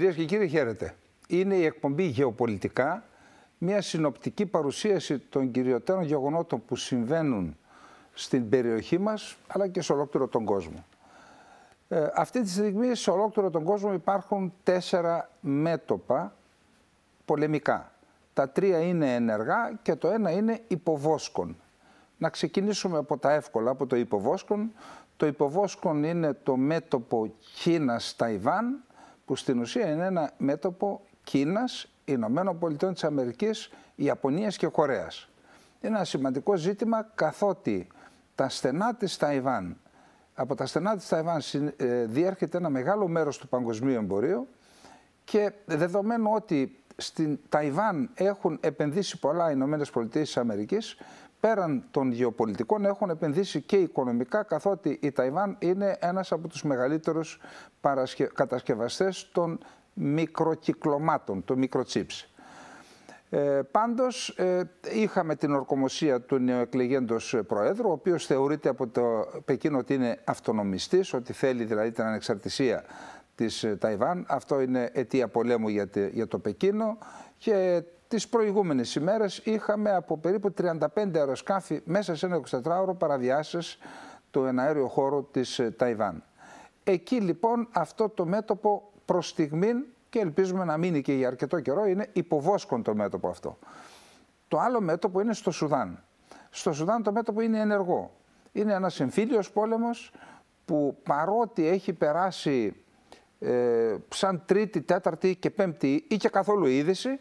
Κυρίες και κύριοι, χαίρετε. Είναι η εκπομπή Γεωπολιτικά, μια συνοπτική παρουσίαση των κυριωτέρων γεγονότων που συμβαίνουν στην περιοχή μας, αλλά και σε ολόκληρο τον κόσμο. Αυτή τη στιγμή σε ολόκληρο τον κόσμο υπάρχουν 4 μέτωπα πολεμικά. Τα 3 είναι ενεργά και το ένα είναι υποβόσκον. Να ξεκινήσουμε από τα εύκολα, από το υποβόσκον. Το υποβόσκον είναι το μέτωπο Κίνας-Ταϊβάν, που στην ουσία είναι ένα μέτωπο Κίνας, Ηνωμένων Πολιτειών της Αμερικής, Ιαπωνίας και Κορέας. Είναι ένα σημαντικό ζήτημα, καθότι τα στενά της Ταϊβάν, από τα στενά της Ταϊβάν διέρχεται ένα μεγάλο μέρος του παγκοσμίου εμπορίου και δεδομένου ότι στην Ταϊβάν έχουν επενδύσει πολλά οι Ηνωμένες Πολιτείες της Αμερικής, πέραν των γεωπολιτικών έχουν επενδύσει και οικονομικά, καθότι η Ταϊβάν είναι ένας από τους μεγαλύτερους κατασκευαστές των μικροκυκλωμάτων, των microchips. Πάντως είχαμε την ορκομοσία του νεοεκλεγέντος Προέδρου, ο οποίος θεωρείται από το Πεκίνο ότι είναι αυτονομιστής, ότι θέλει δηλαδή την ανεξαρτησία της Ταϊβάν. Αυτό είναι αιτία πολέμου για το Πεκίνο και τις προηγούμενες ημέρες είχαμε από περίπου 35 αεροσκάφη μέσα σε ένα 24ωρο παραβιάσεις του εναέριου χώρου της Ταϊβάν. Εκεί λοιπόν αυτό το μέτωπο προς στιγμήν, και ελπίζουμε να μείνει και για αρκετό καιρό, είναι υποβόσκον το μέτωπο αυτό. Το άλλο μέτωπο είναι στο Σουδάν. Στο Σουδάν το μέτωπο είναι ενεργό. Είναι ένας εμφύλιος πόλεμος που παρότι έχει περάσει σαν τρίτη, τέταρτη και πέμπτη ή και καθόλου είδηση,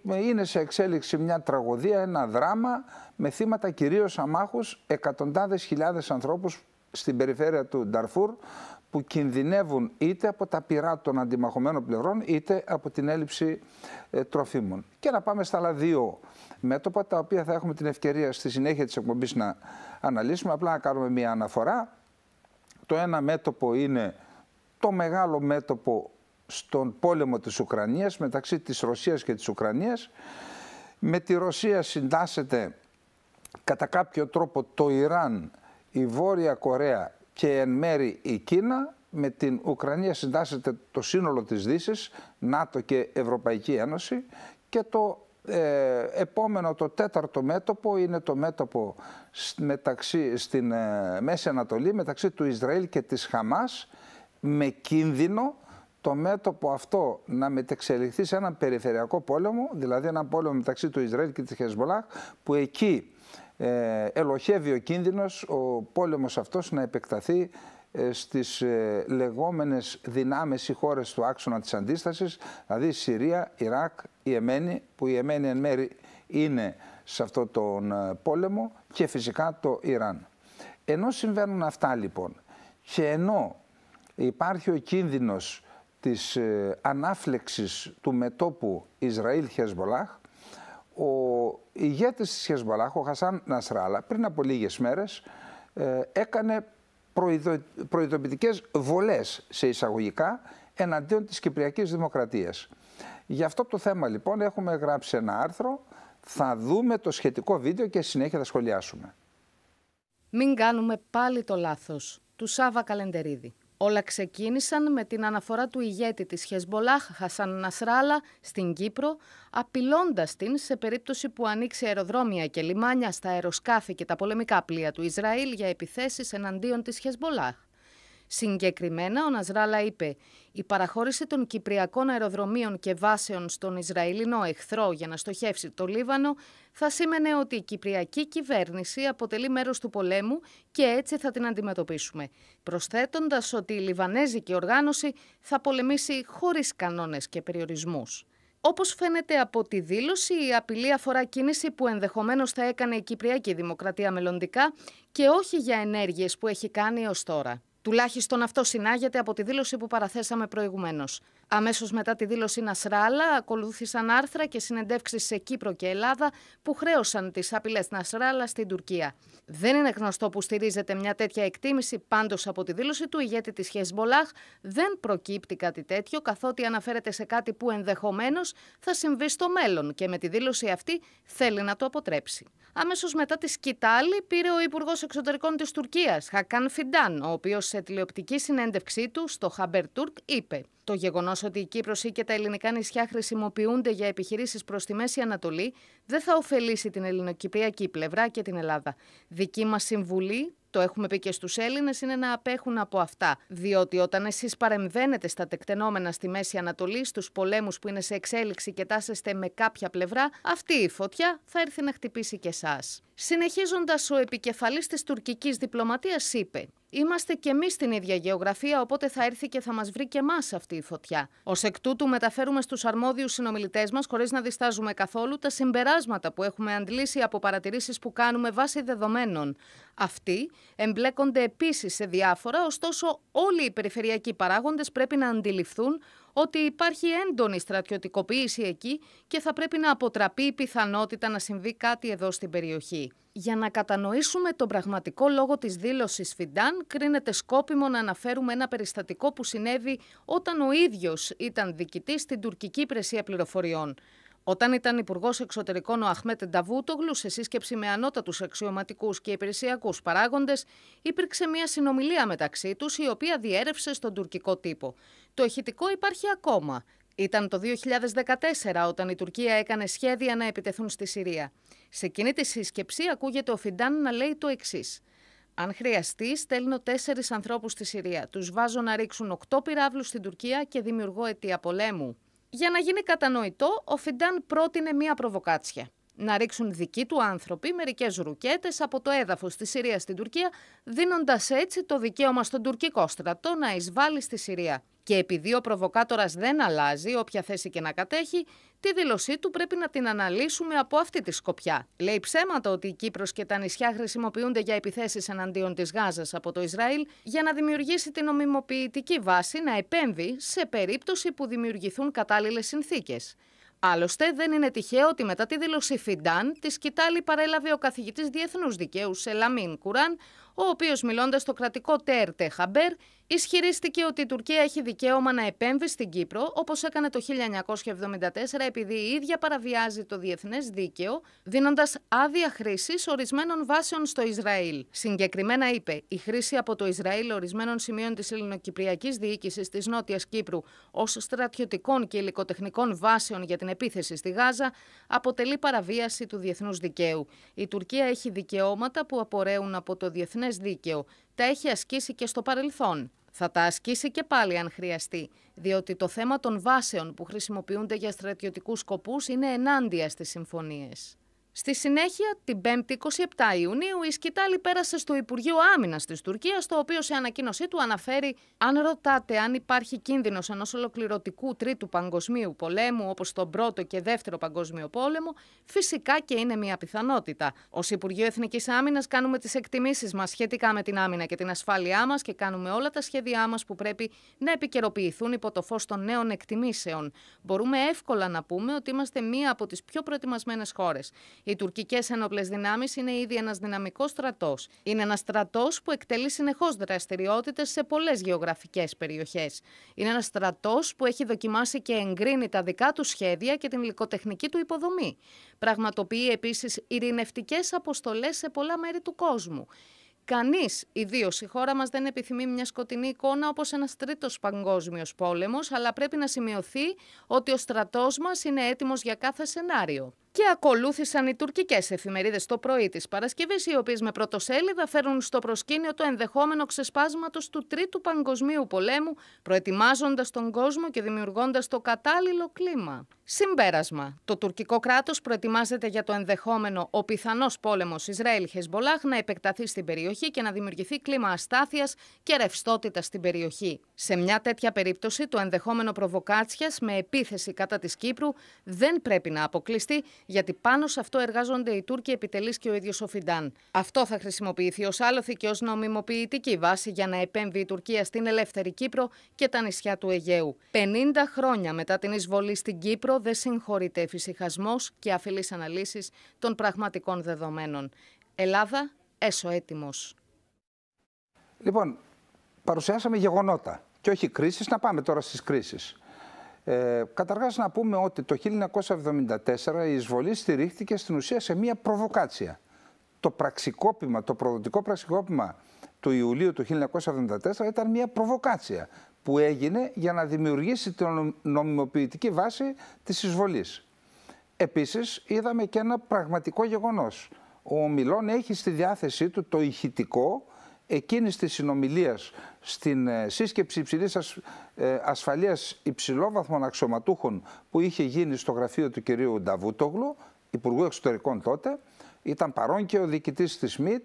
είναι σε εξέλιξη μια τραγωδία, ένα δράμα με θύματα κυρίως αμάχους, εκατοντάδες χιλιάδες ανθρώπους στην περιφέρεια του Νταρφούρ που κινδυνεύουν είτε από τα πυρά των αντιμαχωμένων πλευρών είτε από την έλλειψη τροφίμων. Και να πάμε στα άλλα 2 μέτωπα, τα οποία θα έχουμε την ευκαιρία στη συνέχεια της εκπομπής να αναλύσουμε, απλά να κάνουμε μια αναφορά. Το ένα μέτωπο είναι το μεγάλο μέτωπο στον πόλεμο της Ουκρανίας, μεταξύ της Ρωσίας και της Ουκρανίας. Με τη Ρωσία συντάσσεται κατά κάποιο τρόπο το Ιράν, η Βόρεια Κορέα και εν μέρη η Κίνα. Με την Ουκρανία συντάσσεται το σύνολο της Δύσης, ΝΑΤΟ και Ευρωπαϊκή Ένωση. Και το επόμενο, το 4ο μέτωπο, είναι το μέτωπο στην Μέση Ανατολή, μεταξύ του Ισραήλ και της Χαμάς, με κίνδυνο το μέτωπο αυτό να μετεξελιχθεί σε έναν περιφερειακό πόλεμο, δηλαδή έναν πόλεμο μεταξύ του Ισραήλ και της Χεσμολάχ, που εκεί ελοχεύει ο κίνδυνος ο πόλεμος αυτός να επεκταθεί στις λεγόμενες δυνάμεις ή χώρες του άξονα της αντίστασης, δηλαδή Συρία, Ιράκ, η Εμένη, που η Εμένη εν μέρη είναι σε αυτό τον πόλεμο, και φυσικά το Ιράν. Ενώ συμβαίνουν αυτά λοιπόν και ενώ υπάρχει ο κίνδυνος της ανάφλεξης του μετώπου Ισραήλ-Χεσμολάχ, ο ηγέτης της Χεσμολάχ, ο Χασάν Νασράλα, πριν από λίγες μέρες έκανε προειδοποιητικές βολές σε εισαγωγικά εναντίον της Κυπριακής Δημοκρατίας. Γι' αυτό το θέμα λοιπόν έχουμε γράψει ένα άρθρο, θα δούμε το σχετικό βίντεο και συνέχεια θα σχολιάσουμε. Μην κάνουμε πάλι το λάθος του Σάβα Καλεντερίδη. Όλα ξεκίνησαν με την αναφορά του ηγέτη της Χεσμολάχ, Χασάν Νασράλα, στην Κύπρο, απειλώντας την σε περίπτωση που ανοίξει αεροδρόμια και λιμάνια στα αεροσκάφη και τα πολεμικά πλοία του Ισραήλ για επιθέσεις εναντίον της Χεσμολάχ. Συγκεκριμένα, ο Νασράλα είπε: «Η παραχώρηση των κυπριακών αεροδρομίων και βάσεων στον Ισραηλινό εχθρό για να στοχεύσει το Λίβανο θα σήμαινε ότι η κυπριακή κυβέρνηση αποτελεί μέρος του πολέμου και έτσι θα την αντιμετωπίσουμε», προσθέτοντας ότι η λιβανέζικη οργάνωση θα πολεμήσει χωρίς κανόνες και περιορισμούς. Όπως φαίνεται από τη δήλωση, η απειλή αφορά κίνηση που ενδεχομένως θα έκανε η Κυπριακή Δημοκρατία μελλοντικά και όχι για ενέργειες που έχει κάνει ως τώρα. Τουλάχιστον αυτό συνάγεται από τη δήλωση που παραθέσαμε προηγουμένως. Αμέσως μετά τη δήλωση Νασράλα ακολούθησαν άρθρα και συνεντεύξεις σε Κύπρο και Ελλάδα που χρέωσαν τις απειλές Νασράλα στην Τουρκία. Δεν είναι γνωστό που στηρίζεται μια τέτοια εκτίμηση, πάντως από τη δήλωση του ηγέτη της Χεσμολάχ δεν προκύπτει κάτι τέτοιο, καθότι αναφέρεται σε κάτι που ενδεχομένως θα συμβεί στο μέλλον και με τη δήλωση αυτή θέλει να το αποτρέψει. Αμέσως μετά τη σκητάλη πήρε ο Υπουργός Εξωτερικών της Τουρκίας, Χακάν Φιντάν, ο οποίος σε τηλεοπτική συνέντευξή του στο Haberturk είπε: Το γεγονός ότι η Κύπρος ή και τα ελληνικά νησιά χρησιμοποιούνται για επιχειρήσεις προς τη Μέση Ανατολή δεν θα ωφελήσει την ελληνοκυπριακή πλευρά και την Ελλάδα. Δική μας συμβουλή, το έχουμε πει και στους Έλληνες, είναι να απέχουν από αυτά. Διότι όταν εσείς παρεμβαίνετε στα τεκτενόμενα στη Μέση Ανατολή, στους πολέμους που είναι σε εξέλιξη και τάσεστε με κάποια πλευρά, αυτή η φωτιά θα έρθει να χτυπήσει και εσάς. Συνεχίζοντας, ο επικεφαλής της τουρκικής διπλωματίας είπε: «Είμαστε κι εμείς στην ίδια γεωγραφία, οπότε θα έρθει και θα μας βρει και εμάς αυτή η φωτιά. Ως εκ τούτου, μεταφέρουμε στους αρμόδιους συνομιλητές μας, χωρίς να διστάζουμε καθόλου, τα συμπεράσματα που έχουμε αντλήσει από παρατηρήσεις που κάνουμε βάσει δεδομένων. Αυτοί εμπλέκονται επίσης σε διάφορα, ωστόσο, όλοι οι περιφερειακοί παράγοντες πρέπει να αντιληφθούν ότι υπάρχει έντονη στρατιωτικοποίηση εκεί και θα πρέπει να αποτραπεί η πιθανότητα να συμβεί κάτι εδώ στην περιοχή». Για να κατανοήσουμε τον πραγματικό λόγο της δήλωσης Φιντάν, κρίνεται σκόπιμο να αναφέρουμε ένα περιστατικό που συνέβη όταν ο ίδιος ήταν διοικητής στην τουρκική υπηρεσία πληροφοριών. Όταν ήταν Υπουργός Εξωτερικών ο Αχμέτ Νταβούτογλου, σε σύσκεψη με ανώτατους αξιωματικούς και υπηρεσιακούς παράγοντες, υπήρξε μια συνομιλία μεταξύ τους, η οποία διέρευσε στον τουρκικό τύπο. Το ηχητικό υπάρχει ακόμα. Ήταν το 2014 όταν η Τουρκία έκανε σχέδια να επιτεθούν στη Συρία. Σε εκείνη τη σύσκεψη ακούγεται ο Φιντάν να λέει το εξής: «Αν χρειαστεί, στέλνω 4 ανθρώπους στη Συρία. Τους βάζω να ρίξουν 8 πυράβλους στην Τουρκία και δημιουργώ αιτία πολέμου». Για να γίνει κατανοητό, ο Φιντάν πρότεινε μία προβοκάτσια. Να ρίξουν δικοί του άνθρωποι μερικές ρουκέτες από το έδαφος της Συρίας στην Τουρκία, δίνοντας έτσι το δικαίωμα στον τουρκικό στρατό να εισβάλλει στη Συρία. Και επειδή ο προβοκάτορας δεν αλλάζει, όποια θέση και να κατέχει, τη δήλωσή του πρέπει να την αναλύσουμε από αυτή τη σκοπιά. Λέει ψέματα ότι η Κύπρος και τα νησιά χρησιμοποιούνται για επιθέσεις εναντίον της Γάζας από το Ισραήλ για να δημιουργήσει την νομιμοποιητική βάση να επέμβει σε περίπτωση που δημιουργηθούν κατάλληλες συνθήκες. Άλλωστε, δεν είναι τυχαίο ότι μετά τη δήλωση Φιντάν, τη σκητάλη παρέλαβε ο καθηγητής διεθνούς δικαίου Σελαμίν Κουράν, ο οποίος, μιλώντας στο κρατικό TRT Χαμπέρ, ισχυρίστηκε ότι η Τουρκία έχει δικαίωμα να επέμβει στην Κύπρο, όπως έκανε το 1974, επειδή η ίδια παραβιάζει το διεθνές δίκαιο, δίνοντας άδεια χρήσης ορισμένων βάσεων στο Ισραήλ. Συγκεκριμένα είπε: «Η χρήση από το Ισραήλ ορισμένων σημείων της ελληνοκυπριακής διοίκησης της Νότιας Κύπρου ως στρατιωτικών και υλικοτεχνικών βάσεων για την επίθεση στη Γάζα αποτελεί παραβίαση του διεθνούς δικαίου. Η Τουρκία έχει δικαιώματα που απορρέουν από το διεθνές δίκαιο. Τα έχει ασκήσει και στο παρελθόν. Θα τα ασκήσει και πάλι αν χρειαστεί, διότι το θέμα των βάσεων που χρησιμοποιούνται για στρατιωτικούς σκοπούς είναι ενάντια στις συμφωνίες». Στη συνέχεια, την 5η 27 Ιουνίου, η σκητάλη πέρασε στο Υπουργείο Άμυνας της Τουρκίας, το οποίο σε ανακοίνωσή του αναφέρει: «Αν ρωτάτε αν υπάρχει κίνδυνος ενός ολοκληρωτικού τρίτου παγκοσμίου πολέμου, όπως τον πρώτο και δεύτερο παγκόσμιο πόλεμο, φυσικά και είναι μια πιθανότητα. Ως Υπουργείο Εθνικής Άμυνας κάνουμε τις εκτιμήσεις μας σχετικά με την άμυνα και την ασφάλειά μας και κάνουμε όλα τα σχέδιά μας που πρέπει να επικαιροποιηθούν υπό το φως των νέων εκτιμήσεων. Μπορούμε εύκολα να πούμε ότι είμαστε μία από τις πιο προετοιμασμένες χώρες. Οι τουρκικές ένοπλες δυνάμεις είναι ήδη ένας δυναμικός στρατός. Είναι ένας στρατός που εκτελεί συνεχώς δραστηριότητες σε πολλές γεωγραφικές περιοχές. Είναι ένας στρατός που έχει δοκιμάσει και εγκρίνει τα δικά του σχέδια και την υλικοτεχνική του υποδομή. Πραγματοποιεί επίσης ειρηνευτικές αποστολές σε πολλά μέρη του κόσμου. Κανείς, ιδίως η χώρα μας, δεν επιθυμεί μια σκοτεινή εικόνα όπως ένας τρίτος παγκόσμιος πόλεμος, αλλά πρέπει να σημειωθεί ότι ο στρατός μας είναι έτοιμος για κάθε σενάριο». Και ακολούθησαν οι τουρκικές εφημερίδες το πρωί της Παρασκευής, οι οποίες με πρωτοσέλιδα φέρουν στο προσκήνιο το ενδεχόμενο ξεσπάσματος του Τρίτου Παγκοσμίου Πολέμου, προετοιμάζοντας τον κόσμο και δημιουργώντας το κατάλληλο κλίμα. Συμπέρασμα: το τουρκικό κράτος προετοιμάζεται για το ενδεχόμενο ο πιθανός πόλεμος Ισραήλ-Χεσμπολάχ να επεκταθεί στην περιοχή και να δημιουργηθεί κλίμα αστάθειας και ρευστότητας στην περιοχή. Σε μια τέτοια περίπτωση, το ενδεχόμενο προβοκάτσιας με επίθεση κατά της Κύπρου δεν πρέπει να αποκλειστεί, γιατί πάνω σε αυτό εργάζονται οι Τούρκοι επιτελείς και ο ίδιος ο Φιντάν. Αυτό θα χρησιμοποιηθεί ως άλοθη και ως νομιμοποιητική βάση για να επέμβει η Τουρκία στην ελεύθερη Κύπρο και τα νησιά του Αιγαίου. 50 χρόνια μετά την εισβολή στην Κύπρο δεν συγχωρείται εφησυχασμός και αφιλείς αναλύσεις των πραγματικών δεδομένων. Ελλάδα, έσω έτοιμος. Λοιπόν, παρουσιάσαμε γεγονότα και όχι κρίσεις. Να πάμε τώρα στις κρίσεις. Καταρχάς να πούμε ότι το 1974 η εισβολή στηρίχθηκε στην ουσία σε μία προβοκάτσια. Το προδοτικό πραξικόπημα του Ιουλίου του 1974 ήταν μία προβοκάτσια. που έγινε για να δημιουργήσει την νομιμοποιητική βάση της εισβολής. Επίσης, είδαμε και ένα πραγματικό γεγονός. Ο Μιλών έχει στη διάθεσή του το ηχητικό εκείνης της συνομιλίας στην σύσκεψη υψηλής ασφαλείας υψηλόβαθμων αξιωματούχων που είχε γίνει στο γραφείο του κυρίου Νταβούτογλου, Υπουργού Εξωτερικών τότε. Ήταν παρόν και ο διοικητής της ΜΙΤ,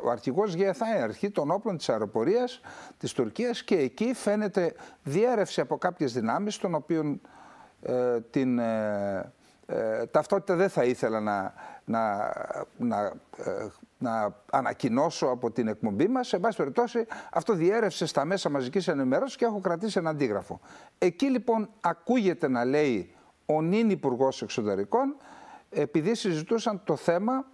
ο αρχηγός ΓΕΘΑ, αρχή των όπλων της αεροπορίας της Τουρκίας, και εκεί φαίνεται διέρευση από κάποιες δυνάμεις, των οποίων την ταυτότητα δεν θα ήθελα να ανακοινώσω από την εκπομπή μας. Σε πάση περιπτώσει, αυτό διέρευσε στα μέσα μαζικής ενημέρωσης και έχω κρατήσει ένα αντίγραφο. Εκεί λοιπόν ακούγεται να λέει ο νυν Υπουργός Εξωτερικών, επειδή συζητούσαν το θέμα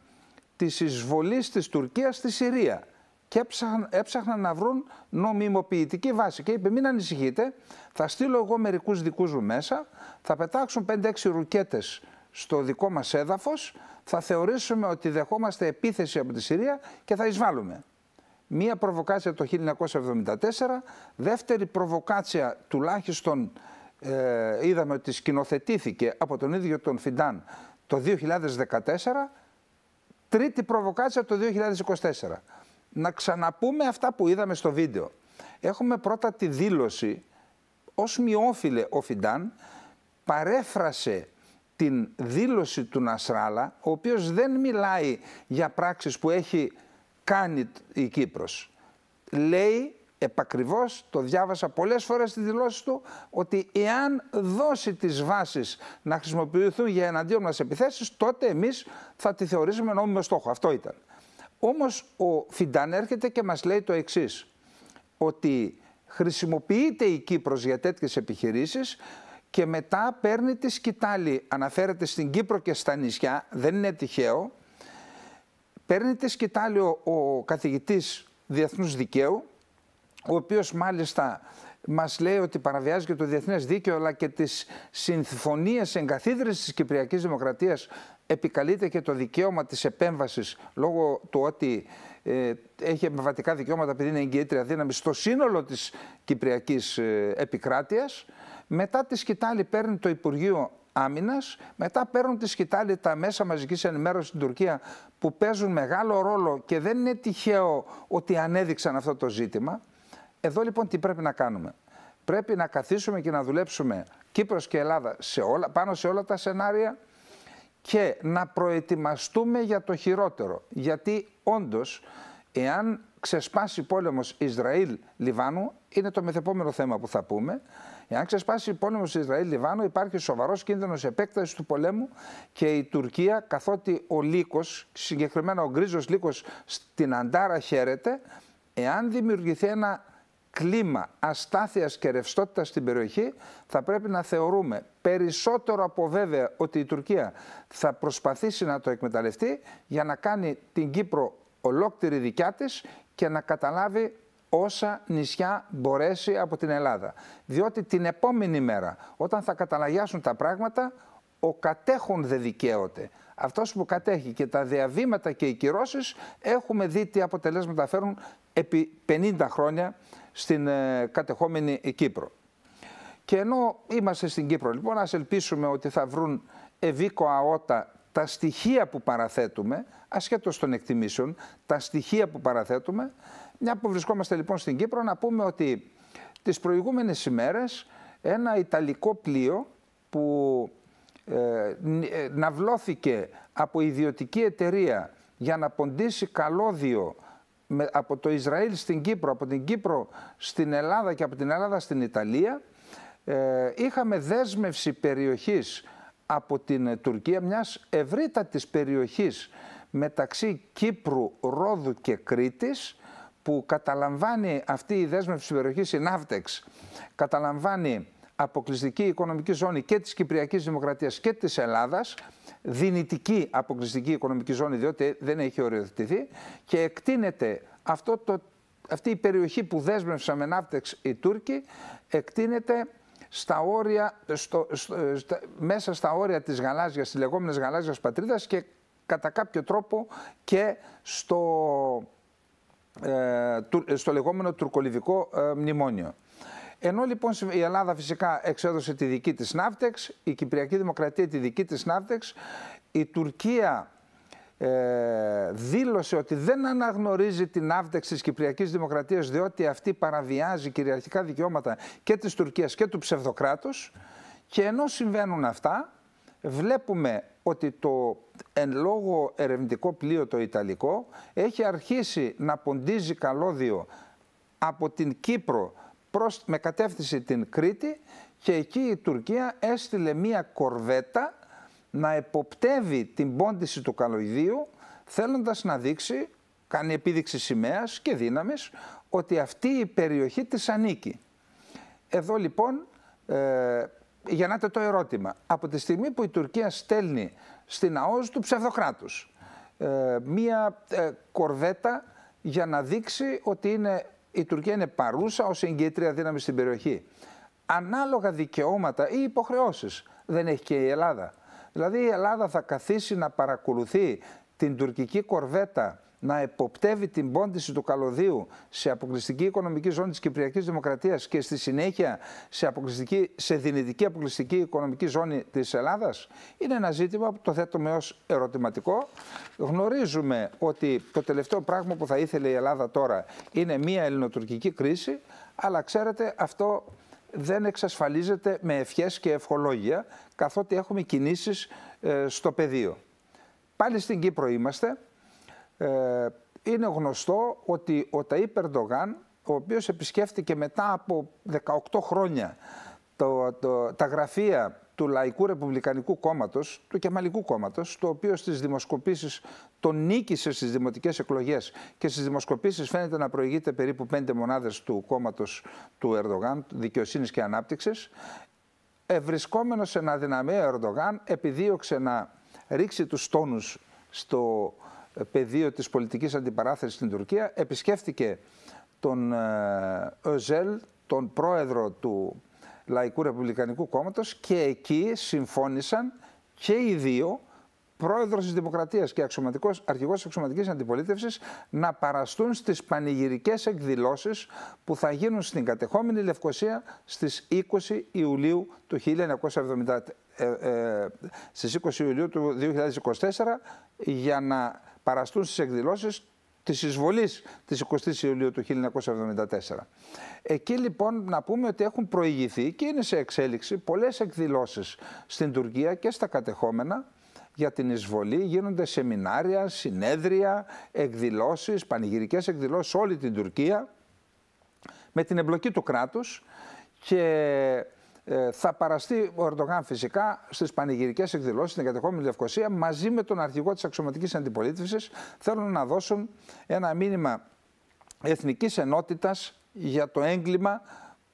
της εισβολής της Τουρκίας στη Συρία και έψαχναν να βρουν νομιμοποιητική βάση. Και είπε: μην ανησυχείτε, θα στείλω εγώ μερικούς δικούς μου μέσα, θα πετάξουν 5-6 ρουκέτες στο δικό μας έδαφος, θα θεωρήσουμε ότι δεχόμαστε επίθεση από τη Συρία και θα εισβάλλουμε. Μία προβοκάτσια το 1974, δεύτερη προβοκάτσια τουλάχιστον είδαμε ότι σκηνοθετήθηκε από τον ίδιο τον Φιντάν το 2014, τρίτη προβοκάτσια το 2024. Να ξαναπούμε αυτά που είδαμε στο βίντεο. Έχουμε πρώτα τη δήλωση, ως μειόφιλε ο Φιντάν παρέφρασε την δήλωση του Νασράλα, ο οποίος δεν μιλάει για πράξεις που έχει κάνει η Κύπρος. Λέει επακριβώς, το διάβασα πολλές φορές στις δηλώσεις του, ότι εάν δώσει τις βάσεις να χρησιμοποιηθούν για εναντίον μας επιθέσεις, τότε εμείς θα τη θεωρήσουμε νόμιμο στόχο. Αυτό ήταν. Όμως ο Φιντάν έρχεται και μας λέει το εξής, ότι χρησιμοποιείται η Κύπρος για τέτοιες επιχειρήσεις και μετά παίρνει τη σκητάλη, αναφέρεται στην Κύπρο και στα νησιά, δεν είναι τυχαίο, παίρνει τη σκητάλη ο καθηγητής διεθνούς δικαίου, ο οποίος μάλιστα μας λέει ότι παραβιάζει και το διεθνές δίκαιο, αλλά και τις συμφωνίες εγκαθίδρυσης της Κυπριακής Δημοκρατίας, επικαλείται και το δικαίωμα της επέμβασης λόγω του ότι έχει επεμβατικά δικαιώματα επειδή είναι εγγυήτρια δύναμη στο σύνολο της Κυπριακής επικράτειας. Μετά τη σκητάλη παίρνει το Υπουργείο Άμυνας, μετά παίρνουν τη σκητάλη τα μέσα μαζικής ενημέρωσης στην Τουρκία, που παίζουν μεγάλο ρόλο και δεν είναι τυχαίο ότι ανέδειξαν αυτό το ζήτημα. Εδώ λοιπόν τι πρέπει να κάνουμε? Πρέπει να καθίσουμε και να δουλέψουμε Κύπρος και Ελλάδα πάνω σε όλα τα σενάρια και να προετοιμαστούμε για το χειρότερο. Γιατί όντως, εάν ξεσπάσει πόλεμος Ισραήλ-Λιβάνου, είναι το μεθεπόμενο θέμα που θα πούμε, εάν ξεσπάσει πόλεμος Ισραήλ-Λιβάνου υπάρχει σοβαρός κίνδυνος επέκτασης του πολέμου και η Τουρκία, καθότι ο λύκος, συγκεκριμένα ο γκρίζος λύκος στην Αντάρα χαίρεται, εάν δημιουργηθεί ένα κλίμα αστάθειας και ρευστότητας στην περιοχή, θα πρέπει να θεωρούμε περισσότερο από βέβαια ότι η Τουρκία θα προσπαθήσει να το εκμεταλλευτεί για να κάνει την Κύπρο ολόκληρη δικιά της και να καταλάβει όσα νησιά μπορέσει από την Ελλάδα. Διότι την επόμενη μέρα, όταν θα καταλαγιάσουν τα πράγματα, ο κατέχον δεν δικαίωται. Αυτός που κατέχει, και τα διαβήματα και οι κυρώσεις έχουμε δει τι αποτελέσματα φέρουν επί 50 χρόνια στην κατεχόμενη Κύπρο. Και ενώ είμαστε στην Κύπρο λοιπόν, ας ελπίσουμε ότι θα βρουν ευήκο αότα τα στοιχεία που παραθέτουμε, ασχέτως των εκτιμήσεων, τα στοιχεία που παραθέτουμε. Μια που βρισκόμαστε λοιπόν στην Κύπρο, να πούμε ότι τις προηγούμενες ημέρες ένα ιταλικό πλοίο που ναυλώθηκε από ιδιωτική εταιρεία για να ποντίσει καλώδιο από το Ισραήλ στην Κύπρο, από την Κύπρο στην Ελλάδα και από την Ελλάδα στην Ιταλία, είχαμε δέσμευση περιοχής από την Τουρκία, μιας ευρύτατης περιοχής μεταξύ Κύπρου, Ρόδου και Κρήτης, που καταλαμβάνει αυτή η δέσμευση περιοχής, η Ναύτεξ, καταλαμβάνει αποκλειστική οικονομική ζώνη και της Κυπριακής Δημοκρατίας και της Ελλάδας, δυνητική αποκλειστική οικονομική ζώνη διότι δεν έχει οριοθετηθεί, και εκτείνεται αυτή η περιοχή που δέσμευσαν με Ναύτεξ οι Τούρκοι, εκτείνεται στα όρια, μέσα στα όρια της γαλάζιας, της λεγόμενης γαλάζιας πατρίδας, και κατά κάποιο τρόπο και στο λεγόμενο τουρκολιβικό μνημόνιο. Ενώ λοιπόν η Ελλάδα φυσικά εξέδωσε τη δική της Ναύτεξ, η Κυπριακή Δημοκρατία τη δική της Ναύτεξ, η Τουρκία δήλωσε ότι δεν αναγνωρίζει την Ναύτεξ της Κυπριακής Δημοκρατίας διότι αυτή παραβιάζει κυριαρχικά δικαιώματα και της Τουρκίας και του ψευδοκράτους. Και ενώ συμβαίνουν αυτά, βλέπουμε ότι το εν λόγω ερευνητικό πλοίο το Ιταλικό έχει αρχίσει να ποντίζει καλώδιο από την Κύπρο με κατεύθυνση την Κρήτη, και εκεί η Τουρκία έστειλε μία κορβέτα να εποπτεύει την πόντιση του καλωδίου, θέλοντας να δείξει, κάνει επίδειξη σημαίας και δύναμης, ότι αυτή η περιοχή της ανήκει. Εδώ λοιπόν γεννάται το ερώτημα. Από τη στιγμή που η Τουρκία στέλνει στην ΑΟΣ του ψευδοκράτους μία κορβέτα για να δείξει ότι η Τουρκία είναι παρούσα ως εγγυήτρια δύναμη στην περιοχή, ανάλογα δικαιώματα ή υποχρεώσεις δεν έχει και η Ελλάδα. Δηλαδή η Ελλάδα θα καθίσει να παρακολουθεί την τουρκική κορβέτα να εποπτεύει την πόντιση του καλωδίου σε αποκλειστική οικονομική ζώνη της Κυπριακής Δημοκρατίας και στη συνέχεια σε δυνητική αποκλειστική οικονομική ζώνη της Ελλάδας? Είναι ένα ζήτημα που το θέτουμε ως ερωτηματικό. Γνωρίζουμε ότι το τελευταίο πράγμα που θα ήθελε η Ελλάδα τώρα είναι μια ελληνοτουρκική κρίση, αλλά ξέρετε, αυτό δεν εξασφαλίζεται με ευχές και ευχολόγια, καθότι έχουμε κινήσεις στο πεδίο. Πάλι στην Κύπρο είμαστε. Είναι γνωστό ότι ο Ταΐπ Ερντογάν, ο οποίος επισκέφτηκε μετά από 18 χρόνια τα γραφεία του Λαϊκού Ρεπουμπλικανικού Κόμματος, του Κεμαλικού Κόμματος, το οποίο στις δημοσκοπήσεις τον νίκησε στις δημοτικές εκλογές και στις δημοσκοπήσεις φαίνεται να προηγείται περίπου 5 μονάδες του κόμματος του Ερντογάν, Δικαιοσύνης και Ανάπτυξης, βρισκόμενος σε ένα αδυναμία, ο Ερντογάν επιδίωξε να ρίξει τους τόνους στο πεδίο της πολιτικής αντιπαράθεσης στην Τουρκία, επισκέφτηκε τον Özal, τον πρόεδρο του Λαϊκού Ρεπουμπλικανικού Κόμματος, και εκεί συμφώνησαν και οι δύο, πρόεδρος της Δημοκρατίας και αρχηγός της αξιωματικής αντιπολίτευσης, να παραστούν στις πανηγυρικές εκδηλώσεις που θα γίνουν στην κατεχόμενη Λευκοσία στις 20 Ιουλίου του 1970, στις 20 Ιουλίου του 2024, για να παραστούν στις εκδηλώσεις της εισβολής της 20 Ιουλίου του 1974. Εκεί λοιπόν να πούμε ότι έχουν προηγηθεί και είναι σε εξέλιξη πολλές εκδηλώσεις στην Τουρκία και στα κατεχόμενα για την εισβολή. Γίνονται σεμινάρια, συνέδρια, εκδηλώσεις, πανηγυρικές εκδηλώσεις σε όλη την Τουρκία με την εμπλοκή του κράτους, και θα παραστεί ο Ερντογάν φυσικά στις πανηγυρικές εκδηλώσεις στην κατεχόμενη Λευκοσία μαζί με τον αρχηγό της αξιωματικής αντιπολίτευσης. Θέλουν να δώσουν ένα μήνυμα εθνικής ενότητας για το έγκλημα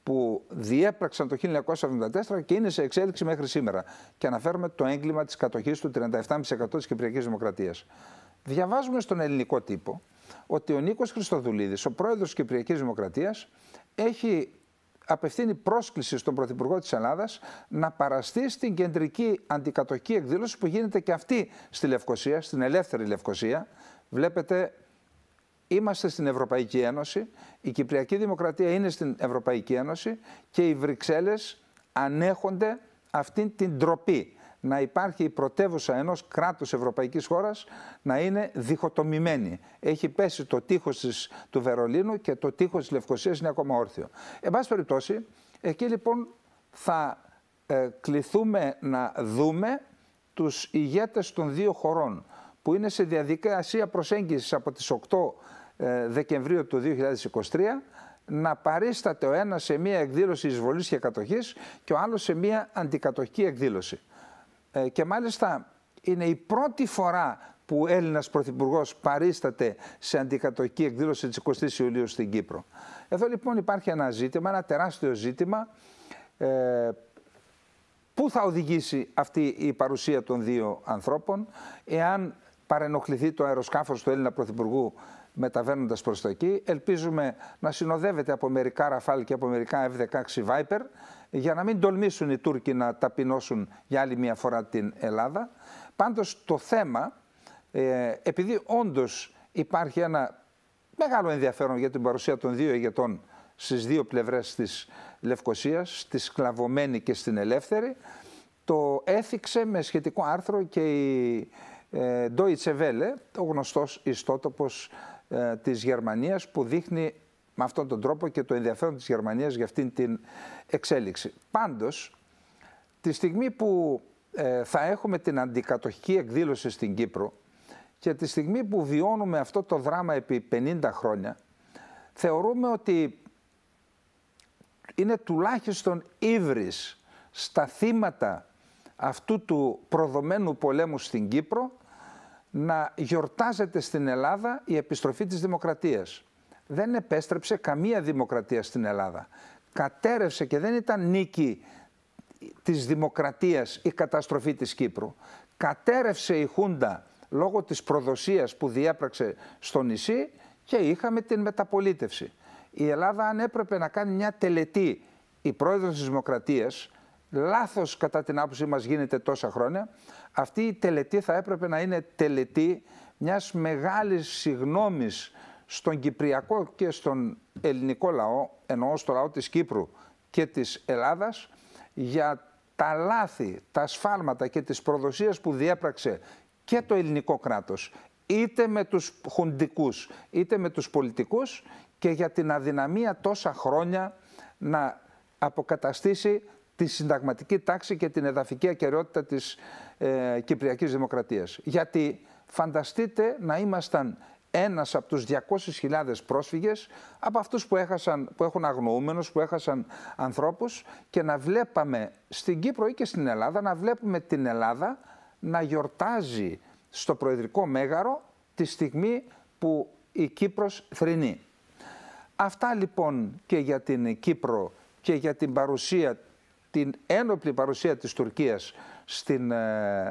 που διέπραξαν το 1974 και είναι σε εξέλιξη μέχρι σήμερα. Και αναφέρουμε το έγκλημα της κατοχής του 37,5% της Κυπριακής Δημοκρατίας. Διαβάζουμε στον ελληνικό τύπο ότι ο Νίκος Χριστοδουλίδης, ο πρόεδρος της Κυπριακής Δημοκρατίας, έχει απευθύνει πρόσκληση στον Πρωθυπουργό της Ελλάδας να παραστεί στην κεντρική αντικατοχική εκδήλωση που γίνεται και αυτή στη Λευκοσία, στην ελεύθερη Λευκοσία. Βλέπετε, είμαστε στην Ευρωπαϊκή Ένωση, η Κυπριακή Δημοκρατία είναι στην Ευρωπαϊκή Ένωση και οι Βρυξέλλες ανέχονται αυτήν την ντροπή. Να υπάρχει η πρωτεύουσα ενός κράτους ευρωπαϊκής χώρας να είναι διχοτομημένη. Έχει πέσει το τείχος του Βερολίνου και το τείχος της Λευκοσίας είναι ακόμα όρθιο. Εν πάση περιπτώσει, εκεί λοιπόν θα κληθούμε να δούμε τους ηγέτες των δύο χωρών που είναι σε διαδικασία προσέγγισης από τις 8 Δεκεμβρίου του 2023, να παρίσταται ο ένας σε μία εκδήλωση εισβολής και κατοχής και ο άλλος σε μία αντικατοχική εκδήλωση. Και μάλιστα είναι η πρώτη φορά που ο Έλληνας Πρωθυπουργός παρίσταται σε αντικατοχική εκδήλωση της 20 Ιουλίου στην Κύπρο. Εδώ λοιπόν υπάρχει ένα ζήτημα, ένα τεράστιο ζήτημα, πού θα οδηγήσει αυτή η παρουσία των δύο ανθρώπων, εάν παρενοχληθεί το αεροσκάφος του Έλληνα Πρωθυπουργού μεταβαίνοντας προς το εκεί. Ελπίζουμε να συνοδεύεται από μερικά Ραφάλ και από μερικά F-16 Viper, για να μην τολμήσουν οι Τούρκοι να ταπεινώσουν για άλλη μια φορά την Ελλάδα. Πάντως το θέμα, επειδή όντως υπάρχει ένα μεγάλο ενδιαφέρον για την παρουσία των δύο ηγετών στις δύο πλευρές της Λευκωσίας, στη σκλαβωμένη και στην ελεύθερη, το έθιξε με σχετικό άρθρο και η Deutsche Welle, ο γνωστός ιστότοπος της Γερμανίας, που δείχνει με αυτόν τον τρόπο και το ενδιαφέρον της Γερμανίας για αυτήν την εξέλιξη. Πάντως, τη στιγμή που θα έχουμε την αντικατοχική εκδήλωση στην Κύπρο και τη στιγμή που βιώνουμε αυτό το δράμα επί 50 χρόνια, θεωρούμε ότι είναι τουλάχιστον ύβρις στα θύματα αυτού του προδομένου πολέμου στην Κύπρο να γιορτάζεται στην Ελλάδα η επιστροφή της δημοκρατίας. Δεν επέστρεψε καμία δημοκρατία στην Ελλάδα. Κατέρευσε και δεν ήταν νίκη της δημοκρατίας η καταστροφή της Κύπρου. Κατέρευσε η Χούντα λόγω της προδοσίας που διέπραξε στο νησί και είχαμε την μεταπολίτευση. Η Ελλάδα, αν έπρεπε να κάνει μια τελετή η πρόεδρος της Δημοκρατίας, λάθος κατά την άποψή μας γίνεται τόσα χρόνια, αυτή η τελετή θα έπρεπε να είναι τελετή μιας μεγάλης συγγνώμης στον κυπριακό και στον ελληνικό λαό, εννοώ στο λαό της Κύπρου και της Ελλάδας, για τα λάθη, τα σφάλματα και τις προδοσίες που διέπραξε και το ελληνικό κράτος, είτε με τους χουντικούς είτε με τους πολιτικούς, και για την αδυναμία τόσα χρόνια να αποκαταστήσει τη συνταγματική τάξη και την εδαφική ακεραιότητα της Κυπριακής Δημοκρατίας. Γιατί φανταστείτε να ήμασταν ένας από τους 200.000 πρόσφυγες, από αυτούς που έχουν αγνοούμενους, που έχασαν ανθρώπους, και να βλέπαμε στην Κύπρο ή και στην Ελλάδα, να βλέπουμε την Ελλάδα να γιορτάζει στο Προεδρικό Μέγαρο τη στιγμή που η Κύπρος θρηνεί. Αυτά λοιπόν και για την Κύπρο και για την παρουσία, την ένοπλη παρουσία της Τουρκίας στην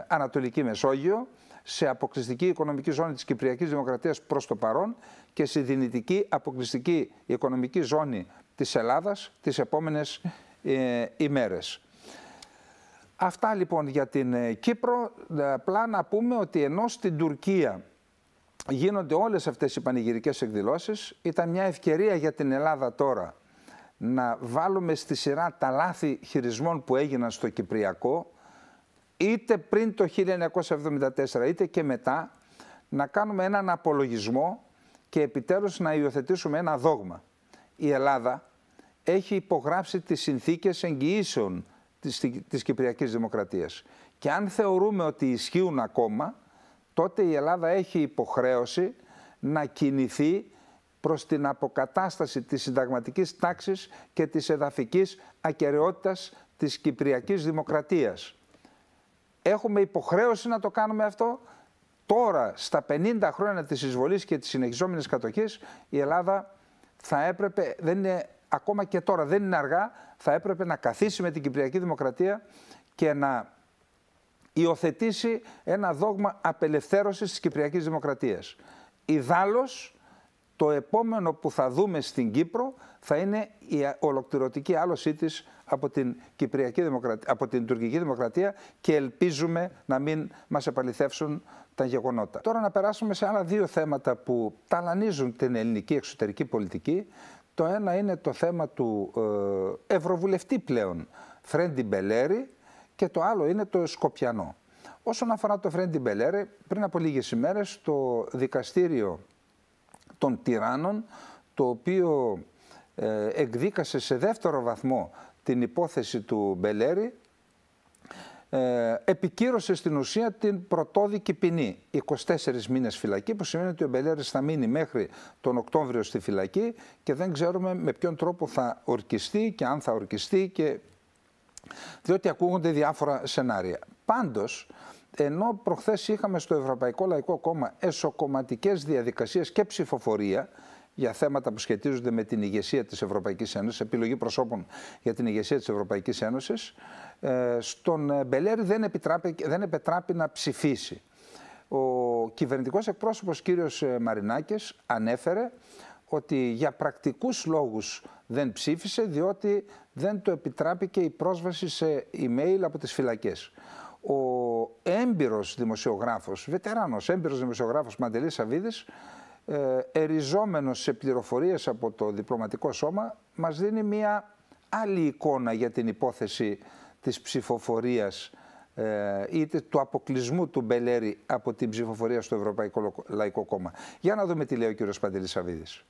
Ανατολική Μεσόγειο, σε αποκλειστική οικονομική ζώνη της Κυπριακής Δημοκρατίας προς το παρόν και σε δυνητική αποκλειστική οικονομική ζώνη της Ελλάδας τις επόμενες ημέρες. Αυτά λοιπόν για την Κύπρο. Απλά να πούμε ότι ενώ στην Τουρκία γίνονται όλες αυτές οι πανηγυρικές εκδηλώσεις, ήταν μια ευκαιρία για την Ελλάδα τώρα να βάλουμε στη σειρά τα λάθη χειρισμών που έγιναν στο Κυπριακό, είτε πριν το 1974 είτε και μετά, να κάνουμε έναν απολογισμό και επιτέλους να υιοθετήσουμε ένα δόγμα. Η Ελλάδα έχει υπογράψει τις συνθήκες εγγυήσεων της Κυπριακής Δημοκρατίας και αν θεωρούμε ότι ισχύουν ακόμα, τότε η Ελλάδα έχει υποχρέωση να κινηθεί προς την αποκατάσταση της συνταγματικής τάξης και της εδαφικής ακεραιότητας της Κυπριακής Δημοκρατίας. Έχουμε υποχρέωση να το κάνουμε αυτό. Τώρα, στα 50 χρόνια της εισβολής και της συνεχιζόμενης κατοχής, η Ελλάδα θα έπρεπε, δεν είναι, ακόμα και τώρα δεν είναι αργά, θα έπρεπε να καθίσει με την Κυπριακή Δημοκρατία και να υιοθετήσει ένα δόγμα απελευθέρωσης της Κυπριακής Δημοκρατίας. Ιδάλλως, το επόμενο που θα δούμε στην Κύπρο θα είναι η ολοκληρωτική άλωσή της από την από την Τουρκική Δημοκρατία και ελπίζουμε να μην μας επαληθεύσουν τα γεγονότα. Τώρα να περάσουμε σε άλλα δύο θέματα που ταλανίζουν την ελληνική εξωτερική πολιτική. Το ένα είναι το θέμα του ευρωβουλευτή πλέον Φρέντι Μπελέρη και το άλλο είναι το Σκοπιανό. Όσον αφορά το Φρέντι Μπελέρη, πριν από λίγες ημέρες το δικαστήριο των τυράννων, το οποίο εκδίκασε σε δεύτερο βαθμό την υπόθεση του Μπελέρη, επικύρωσε στην ουσία την πρωτόδικη ποινή, 24 μήνες φυλακή, που σημαίνει ότι ο Μπελέρης θα μείνει μέχρι τον Οκτώβριο στη φυλακή και δεν ξέρουμε με ποιον τρόπο θα ορκιστεί και αν θα ορκιστεί, και διότι ακούγονται διάφορα σενάρια. Πάντως, ενώ προχθές είχαμε στο Ευρωπαϊκό Λαϊκό Κόμμα εσωκομματικές διαδικασίες και ψηφοφορία για θέματα που σχετίζονται με την ηγεσία της Ευρωπαϊκής Ένωσης, επιλογή προσώπων για την ηγεσία της Ευρωπαϊκής Ένωσης, στον Μπελέρη δεν επιτράπει να ψηφίσει. Ο κυβερνητικός εκπρόσωπος κύριος Μαρινάκης ανέφερε ότι για πρακτικούς λόγους δεν ψήφισε, διότι δεν το επιτράπηκε η πρόσβαση σε email από τις φυλακές. Ο έμπειρος δημοσιογράφος, βετεράνος έμπειρος δημοσιογράφος Παντελής Σαββίδης, εριζόμενος σε πληροφορίες από το διπλωματικό σώμα, μας δίνει μία άλλη εικόνα για την υπόθεση της ψηφοφορίας είτε του αποκλεισμού του Μπελέρη από την ψηφοφορία στο Ευρωπαϊκό Λαϊκό Κόμμα. Για να δούμε τι λέει ο κύριος Παντελής Σαββίδης.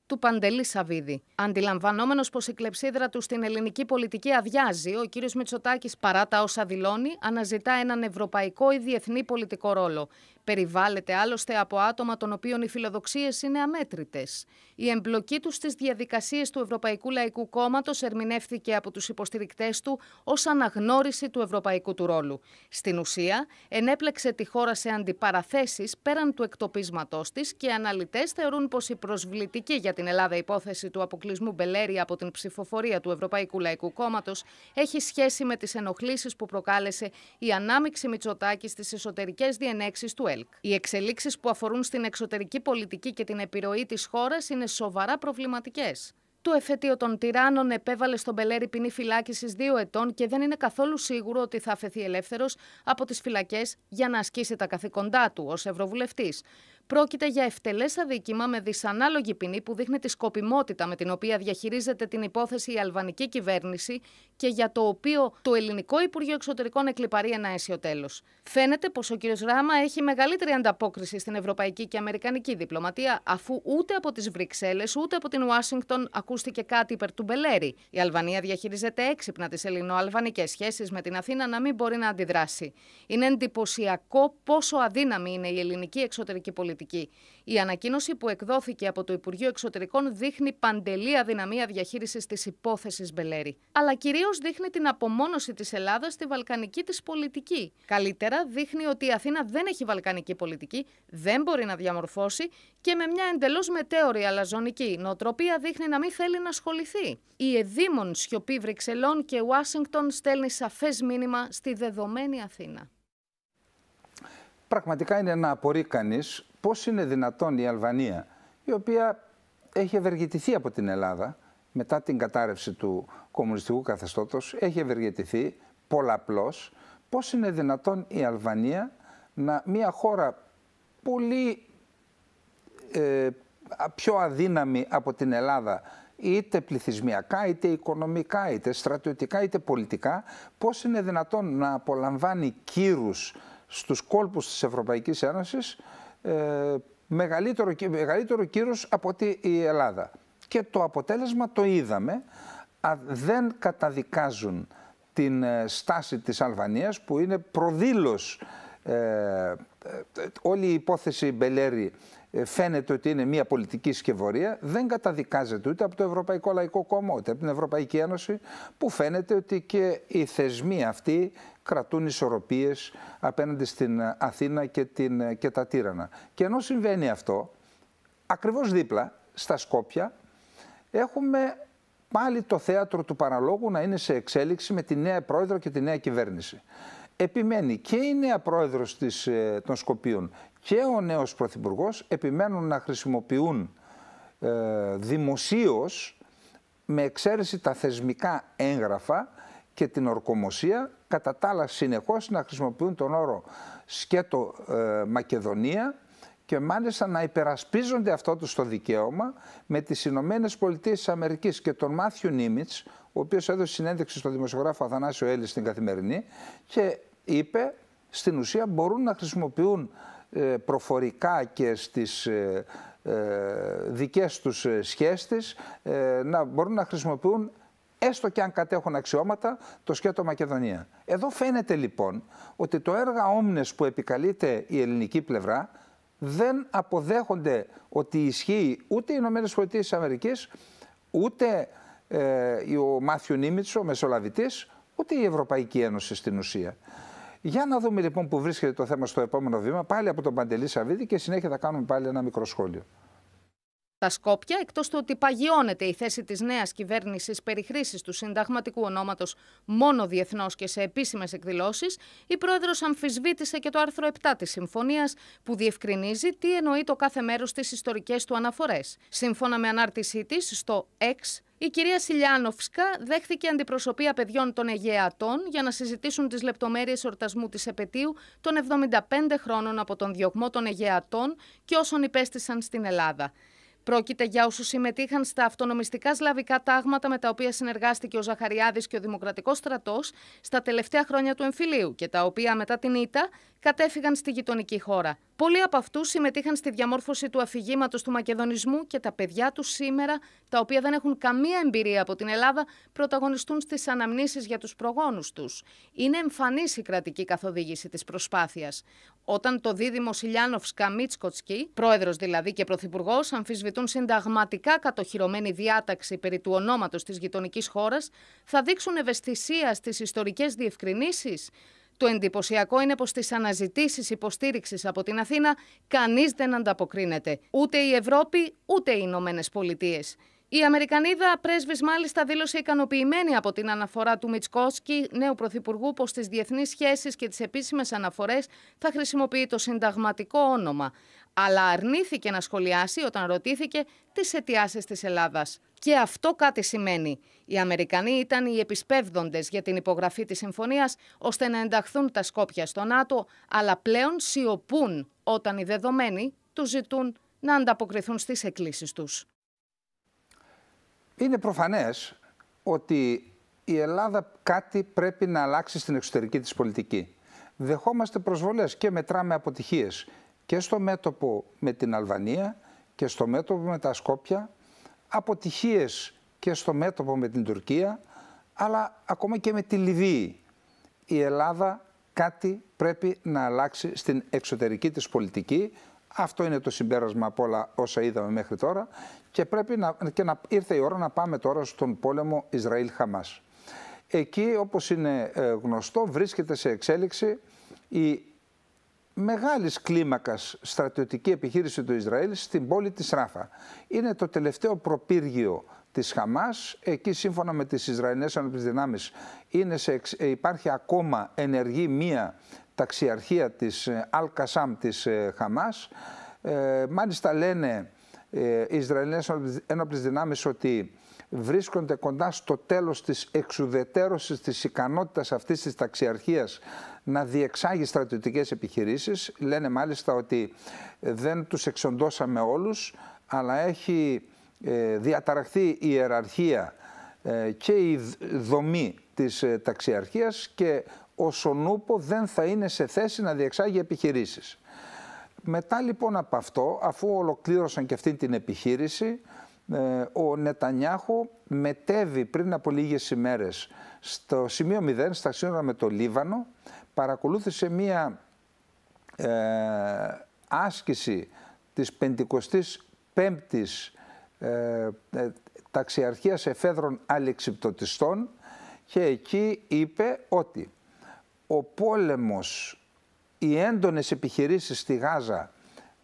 Του Παντελή Σαββίδη. Αντιλαμβανόμενος πως η κλεψίδρα του στην ελληνική πολιτική αδειάζει, ο κύριος Μητσοτάκης, παρά τα όσα δηλώνει, αναζητά έναν ευρωπαϊκό ή διεθνή πολιτικό ρόλο. Περιβάλλεται άλλωστε από άτομα των οποίων οι φιλοδοξίες είναι αμέτρητες. Η εμπλοκή του στις διαδικασίες του Ευρωπαϊκού Λαϊκού Κόμματος ερμηνεύθηκε από τους υποστηρικτές του ως αναγνώριση του ευρωπαϊκού του ρόλου. Στην ουσία, ενέπλεξε τη χώρα σε αντιπαραθέσεις πέραν του εκτοπίσματός της και οι αναλυτές θεωρούν πως η προσβλητική για την Ελλάδα υπόθεση του αποκλεισμού Μπελέρη από την ψηφοφορία του Ευρωπαϊκού Λαϊκού Κόμματος έχει σχέση με τις ενοχλήσεις που προκάλεσε η ανάμειξη Μητσοτάκη στις εσωτερικές διενέξεις του ΕΛΚ. Οι εξελίξεις που αφορούν στην εξωτερική πολιτική και την επιρροή της χώρας είναι σοβαρά προβληματικές. Το εφετείο των τυράννων επέβαλε στον Μπελέρη ποινή φυλάκισης 2 ετών και δεν είναι καθόλου σίγουρο ότι θα αφαιθεί ελεύθερος από τις φυλακές για να ασκήσει τα καθήκοντά του ως Ευρωβουλευτής. Πρόκειται για ευτελές αδίκημα με δυσανάλογη ποινή που δείχνει τη σκοπιμότητα με την οποία διαχειρίζεται την υπόθεση η αλβανική κυβέρνηση και για το οποίο το ελληνικό Υπουργείο Εξωτερικών εκλιπαρεί ένα αίσιο τέλος. Φαίνεται πως ο κ. Ράμα έχει μεγαλύτερη ανταπόκριση στην ευρωπαϊκή και αμερικανική διπλωματία, αφού ούτε από τις Βρυξέλλες ούτε από την Ουάσιγκτον ακούστηκε κάτι υπέρ του Μπελέρη. Η Αλβανία διαχειρίζεται έξυπνα τις ελληνοαλβανικές σχέσεις με την Αθήνα να μην μπορεί να αντιδράσει. Είναι εντυπωσιακό πόσο αδύναμη είναι η ελληνική εξωτερική πολιτική. Η ανακοίνωση που εκδόθηκε από το Υπουργείο Εξωτερικών δείχνει παντελή αδυναμία διαχείρισης της υπόθεσης Μπελέρη. Αλλά κυρίως δείχνει την απομόνωση της Ελλάδας στη βαλκανική της πολιτική. Καλύτερα, δείχνει ότι η Αθήνα δεν έχει βαλκανική πολιτική, δεν μπορεί να διαμορφώσει και με μια εντελώς μετέωρη αλαζονική νοοτροπία δείχνει να μην θέλει να ασχοληθεί. Η εδήμων σιωπή Βρυξελών και Ουάσιγκτον στέλνει σαφές μήνυμα στη δεδομένη Αθήνα. Πραγματικά είναι να απορεί κανείς πώς είναι δυνατόν η Αλβανία, η οποία έχει ευεργετηθεί από την Ελλάδα μετά την κατάρρευση του κομμουνιστικού καθεστώτος, έχει ευεργετηθεί πολλαπλώς, πώς είναι δυνατόν η Αλβανία, μια χώρα πολύ πιο αδύναμη από την Ελλάδα, είτε πληθυσμιακά, είτε οικονομικά, είτε στρατιωτικά, είτε πολιτικά, πώς είναι δυνατόν να απολαμβάνει κύρους στους κόλπους της Ευρωπαϊκής Ένωσης μεγαλύτερο κύρος από ότι η Ελλάδα. Και το αποτέλεσμα το είδαμε. Δεν καταδικάζουν την στάση της Αλβανίας που είναι προδήλως. Όλη η υπόθεση Μπελέρη φαίνεται ότι είναι μια πολιτική σκευωρία. Δεν καταδικάζεται ούτε από το Ευρωπαϊκό Λαϊκό Κόμμα, ούτε από την Ευρωπαϊκή Ένωση, που φαίνεται ότι και οι θεσμοί αυτοί κρατούν ισορροπίες απέναντι στην Αθήνα και τα τύρανα. Και ενώ συμβαίνει αυτό, ακριβώς δίπλα, στα Σκόπια, έχουμε πάλι το θέατρο του παραλόγου να είναι σε εξέλιξη με τη νέα πρόεδρο και τη νέα κυβέρνηση. Επιμένει και η νέα πρόεδρος των Σκοπίων και ο νέος πρωθυπουργός επιμένουν να χρησιμοποιούν δημοσίως, με εξαίρεση τα θεσμικά έγγραφα και την ορκομοσία, κατά τα άλλα συνεχώς να χρησιμοποιούν τον όρο σκέτο Μακεδονία και μάλιστα να υπερασπίζονται αυτό τους το δικαίωμα με τις Ηνωμένες Πολιτείες της Αμερικής και τον Μάθιου Νίμιτς, ο οποίος έδωσε συνέντευξη στον δημοσιογράφο Αθανάσιο Έλλη στην Καθημερινή και είπε στην ουσία μπορούν να χρησιμοποιούν προφορικά και στις δικές τους σχέσεις να μπορούν να χρησιμοποιούν έστω και αν κατέχουν αξιώματα το σκέτο Μακεδονία. Εδώ φαίνεται λοιπόν ότι το έργα όμνες που επικαλείται η ελληνική πλευρά δεν αποδέχονται ότι ισχύει ούτε οι Ηνωμένες Πολιτείες της Αμερικής, ούτε ο Μάθιου Νίμιτς, ο μεσολαβητής, ούτε η Ευρωπαϊκή Ένωση στην ουσία. Για να δούμε λοιπόν που βρίσκεται το θέμα στο επόμενο βήμα, πάλι από τον Παντελή Σαββίδη και συνέχεια θα κάνουμε πάλι ένα μικρό σχόλιο. Τα Σκόπια, εκτός του ότι παγιώνεται η θέση της νέας κυβέρνησης περί χρήσης του συνταγματικού ονόματος μόνο διεθνώς και σε επίσημες εκδηλώσεις, η πρόεδρος αμφισβήτησε και το άρθρο 7 της συμφωνίας που διευκρινίζει τι εννοεί το κάθε μέρος στις ιστορικές του αναφορές. Σύμφωνα με ανάρτησή της στο X, η κυρία Σιλιάνοφσκα δέχθηκε αντιπροσωπεία παιδιών των Αιγαίατων για να συζητήσουν τις λεπτομέρειες εορτασμού της επετείου των 75 χρόνων από τον διωγμό των Αιγαίατων και όσων υπέστησαν στην Ελλάδα. Πρόκειται για όσους συμμετείχαν στα αυτονομιστικά σλαβικά τάγματα με τα οποία συνεργάστηκε ο Ζαχαριάδης και ο Δημοκρατικός Στρατός στα τελευταία χρόνια του εμφυλίου και τα οποία μετά την ήττα κατέφυγαν στη γειτονική χώρα. Πολλοί από αυτούς συμμετείχαν στη διαμόρφωση του αφηγήματος του μακεδονισμού και τα παιδιά τους σήμερα, τα οποία δεν έχουν καμία εμπειρία από την Ελλάδα, πρωταγωνιστούν στις αναμνήσεις για τους προγόνους τους. Είναι εμφανής η κρατική καθοδήγηση της προσπάθειας. Όταν το δίδυμο Σιλιάνοφσκα-Μίτσκοτσκι, πρόεδρος δηλαδή και πρωθυπουργός, αμφισβητούν συνταγματικά κατοχυρωμένη διάταξη περί του ονόματος της γειτονικής χώρας, θα δείξουν ευαισθησία στις ιστορικές διευκρινήσεις. Το εντυπωσιακό είναι πως στις αναζητήσεις υποστήριξης από την Αθήνα κανείς δεν ανταποκρίνεται. Ούτε η Ευρώπη, ούτε οι Ηνωμένες Πολιτείες. Η Αμερικανίδα πρέσβης μάλιστα δήλωσε ικανοποιημένη από την αναφορά του Μιτσκόσκι, νέου πρωθυπουργού, πως στις διεθνείς σχέσεις και τις επίσημες αναφορές θα χρησιμοποιεί το συνταγματικό όνομα. Αλλά αρνήθηκε να σχολιάσει όταν ρωτήθηκε τις αιτιάσεις της Ελλάδας. Και αυτό κάτι σημαίνει. Οι Αμερικανοί ήταν οι επισπεύδοντες για την υπογραφή της συμφωνίας ώστε να ενταχθούν τα Σκόπια στο ΝΑΤΟ, αλλά πλέον σιωπούν όταν οι δεδομένοι τους ζητούν να ανταποκριθούν στις εκκλήσεις τους. Είναι προφανές ότι η Ελλάδα κάτι πρέπει να αλλάξει στην εξωτερική της πολιτική. Δεχόμαστε προσβολές και μετράμε αποτυχίες και στο μέτωπο με την Αλβανία και στο μέτωπο με τα Σκόπια, αποτυχίες και στο μέτωπο με την Τουρκία, αλλά ακόμα και με τη Λιβύη. Η Ελλάδα κάτι πρέπει να αλλάξει στην εξωτερική της πολιτική. Αυτό είναι το συμπέρασμα από όλα όσα είδαμε μέχρι τώρα και ήρθε η ώρα να πάμε τώρα στον πόλεμο Ισραήλ-Χαμάς. Εκεί, όπως είναι γνωστό, βρίσκεται σε εξέλιξη η μεγάλης κλίμακας στρατιωτική επιχείρηση του Ισραήλ στην πόλη της Ράφα. Είναι το τελευταίο προπύργιο της Χαμάς. Εκεί, σύμφωνα με τις Ισραηλινές Ενόπλες Δυνάμεις, υπάρχει ακόμα ενεργή μία ταξιαρχία της Αλ-Κασάμ της Χαμάς. Μάλιστα λένε οι Ισραηλινές Ενόπλες Δυνάμεις ότι βρίσκονται κοντά στο τέλος της εξουδετέρωσης της ικανότητας αυτής της ταξιαρχίας να διεξάγει στρατιωτικές επιχειρήσεις. Λένε μάλιστα ότι δεν τους εξοντώσαμε όλους, αλλά έχει διαταραχθεί η ιεραρχία και η δομή της ταξιαρχίας και ο Σονούπο δεν θα είναι σε θέση να διεξάγει επιχειρήσεις. Μετά λοιπόν από αυτό, αφού ολοκλήρωσαν και αυτή την επιχείρηση, ο Νετανιάχου μετέβη πριν από λίγες ημέρες στο σημείο 0, στα σύνορα με το Λίβανο, παρακολούθησε μία άσκηση της 55ης ταξιαρχίας εφέδρων αλεξιπτωτιστών και εκεί είπε ότι ο πόλεμος, οι έντονες επιχειρήσεις στη Γάζα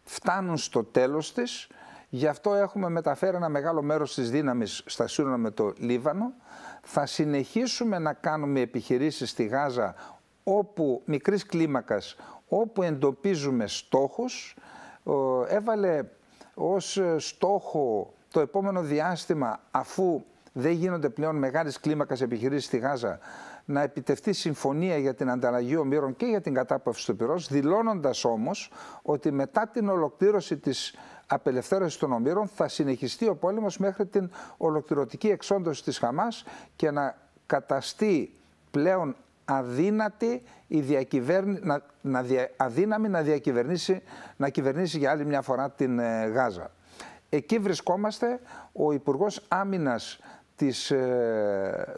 φτάνουν στο τέλος της, γι' αυτό έχουμε μεταφέρει ένα μεγάλο μέρος της δύναμης στα σύνορα με το Λίβανο. Θα συνεχίσουμε να κάνουμε επιχειρήσεις στη Γάζα μικρής κλίμακας, όπου εντοπίζουμε στόχους. Έβαλε ως στόχο το επόμενο διάστημα, αφού δεν γίνονται πλέον μεγάλες κλίμακας επιχειρήσεις στη Γάζα, να επιτευχθεί συμφωνία για την ανταλλαγή ομήρων και για την κατάπαυση του πυρός, δηλώνοντας όμως ότι μετά την ολοκλήρωση της απελευθέρωσης των ομήρων θα συνεχιστεί ο πόλεμος μέχρι την ολοκληρωτική εξόντωση της Χαμάς και να καταστεί πλέον αδύνατη αδύναμη να κυβερνήσει για άλλη μια φορά την Γάζα. Εκεί βρισκόμαστε. Ο Υπουργός Άμυνας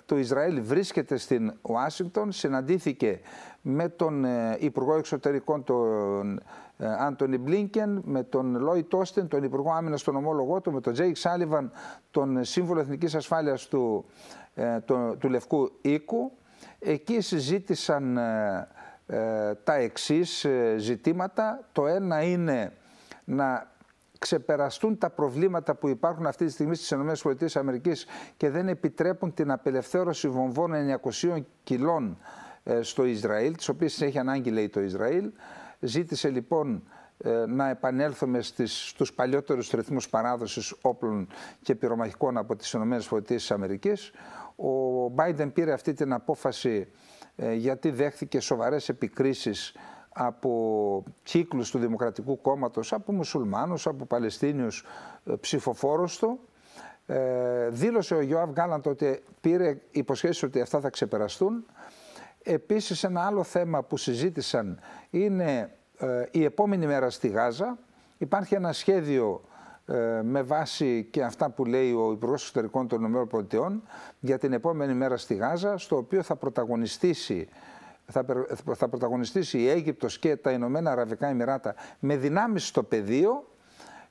του Ισραήλ βρίσκεται στην Ουάσιγκτον, συναντήθηκε με τον Υπουργό Εξωτερικών τον Άντονι Μπλίνκεν, με τον Λόιτ Όστιν, τον Υπουργό Άμυνας, τον ομόλογό του, με τον Τζέικ Σάλιβαν, τον Σύμβουλο Εθνικής Ασφάλειας του Λευκού Οίκου. Εκεί συζήτησαν τα εξής ζητήματα. Το ένα είναι να ξεπεραστούν τα προβλήματα που υπάρχουν αυτή τη στιγμή στις ΗΠΑ και δεν επιτρέπουν την απελευθέρωση βομβών 900 κιλών στο Ισραήλ, τις οποίες έχει ανάγκη, λέει, το Ισραήλ. Ζήτησε λοιπόν να επανέλθουμε στους παλιότερους ρυθμούς παράδοσης όπλων και πυρομαχικών από τις ΗΠΑ. Ο Μπάιντεν πήρε αυτή την απόφαση γιατί δέχθηκε σοβαρές επικρίσεις από κύκλους του Δημοκρατικού Κόμματος, από μουσουλμάνους, από Παλαιστίνιους ψηφοφόρους του. Δήλωσε ο Γιώαβ Γκάλαντ ότι πήρε υποσχέσεις ότι αυτά θα ξεπεραστούν. Επίσης ένα άλλο θέμα που συζήτησαν είναι η επόμενη μέρα στη Γάζα. Υπάρχει ένα σχέδιο με βάση και αυτά που λέει ο Υπουργός Εξωτερικών των ΗΠΑ για την επόμενη μέρα στη Γάζα, στο οποίο θα πρωταγωνιστήσει η Αίγυπτος και τα Ηνωμένα Αραβικά Εμιράτα με δυνάμεις στο πεδίο,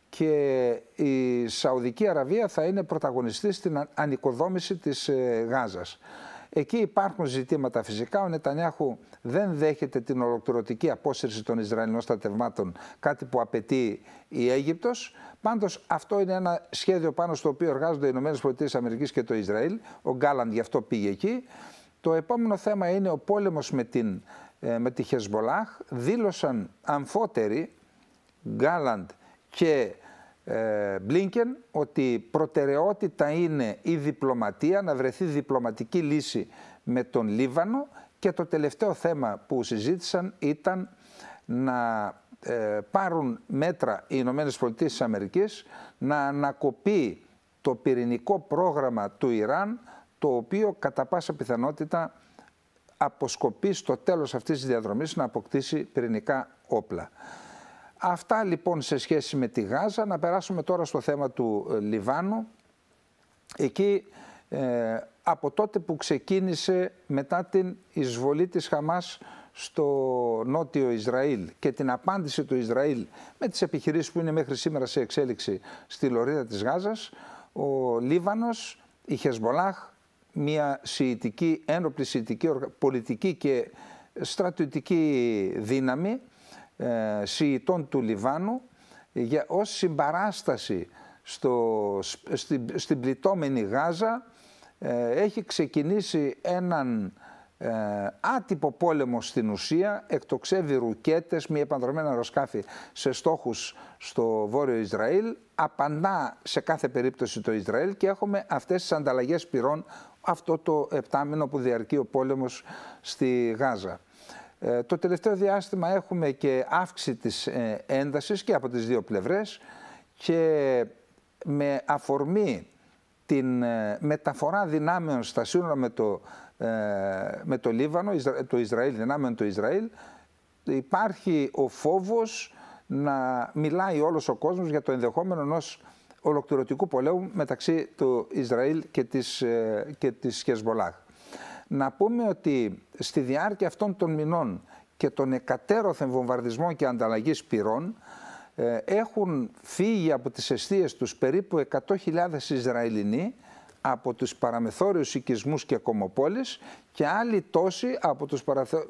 και η Σαουδική Αραβία θα είναι πρωταγωνιστής στην ανοικοδόμηση της Γάζας. Εκεί υπάρχουν ζητήματα φυσικά. Ο Νετανιάχου δεν δέχεται την ολοκληρωτική απόσυρση των Ισραηλινών στρατευμάτων, κάτι που απαιτεί η Αίγυπτος. Πάντως αυτό είναι ένα σχέδιο πάνω στο οποίο εργάζονται οι ΗΠΑ και το Ισραήλ. Ο Γκάλαντ γι' αυτό πήγε εκεί. Το επόμενο θέμα είναι ο πόλεμος με τη Χεσμπολάχ. Δήλωσαν αμφότεροι Γκάλαντ και Μπλίνκεν ότι προτεραιότητα είναι η διπλωματία, να βρεθεί διπλωματική λύση με τον Λίβανο, και το τελευταίο θέμα που συζήτησαν ήταν να πάρουν μέτρα οι ΗΠΑ να ανακοπεί το πυρηνικό πρόγραμμα του Ιράν, το οποίο κατά πάσα πιθανότητα αποσκοπεί στο τέλος αυτής της διαδρομής να αποκτήσει πυρηνικά όπλα. Αυτά λοιπόν σε σχέση με τη Γάζα. Να περάσουμε τώρα στο θέμα του Λιβάνου. Εκεί από τότε που ξεκίνησε μετά την εισβολή της Χαμάς στο νότιο Ισραήλ και την απάντηση του Ισραήλ με τις επιχειρήσεις που είναι μέχρι σήμερα σε εξέλιξη στη λωρίδα της Γάζας, ο Λίβανος, η Χεσμπολάχ, μια σιητική, ένοπλη σιητική πολιτική και στρατιωτική δύναμη σιητών του Λιβάνου, ως συμπαράσταση στην πληττόμενη Γάζα, έχει ξεκινήσει έναν άτυπο πόλεμο στην ουσία, εκτοξεύει ρουκέτες, μη επανδρομένα αεροσκάφη σε στόχους στο βόρειο Ισραήλ, απαντά σε κάθε περίπτωση το Ισραήλ και έχουμε αυτές τις ανταλλαγές πυρών αυτό το επτάμηνο που διαρκεί ο πόλεμος στη Γάζα. Το τελευταίο διάστημα έχουμε και αύξηση της έντασης και από τις δύο πλευρές, και με αφορμή την μεταφορά δυνάμεων στα σύνορα με το Λίβανο, το Ισραήλ, δυνάμεων του Ισραήλ, υπάρχει ο φόβος να μιλάει όλος ο κόσμος για το ενδεχόμενο ενός ολοκληρωτικού πολέμου μεταξύ του Ισραήλ και της Χεσμπολάχ. Να πούμε ότι στη διάρκεια αυτών των μηνών και των εκατέρωθεν βομβαρδισμών και ανταλλαγής πυρών έχουν φύγει από τις εστίες τους περίπου 100.000 Ισραηλινοί από τους παραμεθόριους οικισμούς και κομμοπόλεις, και άλλοι τόσοι από τους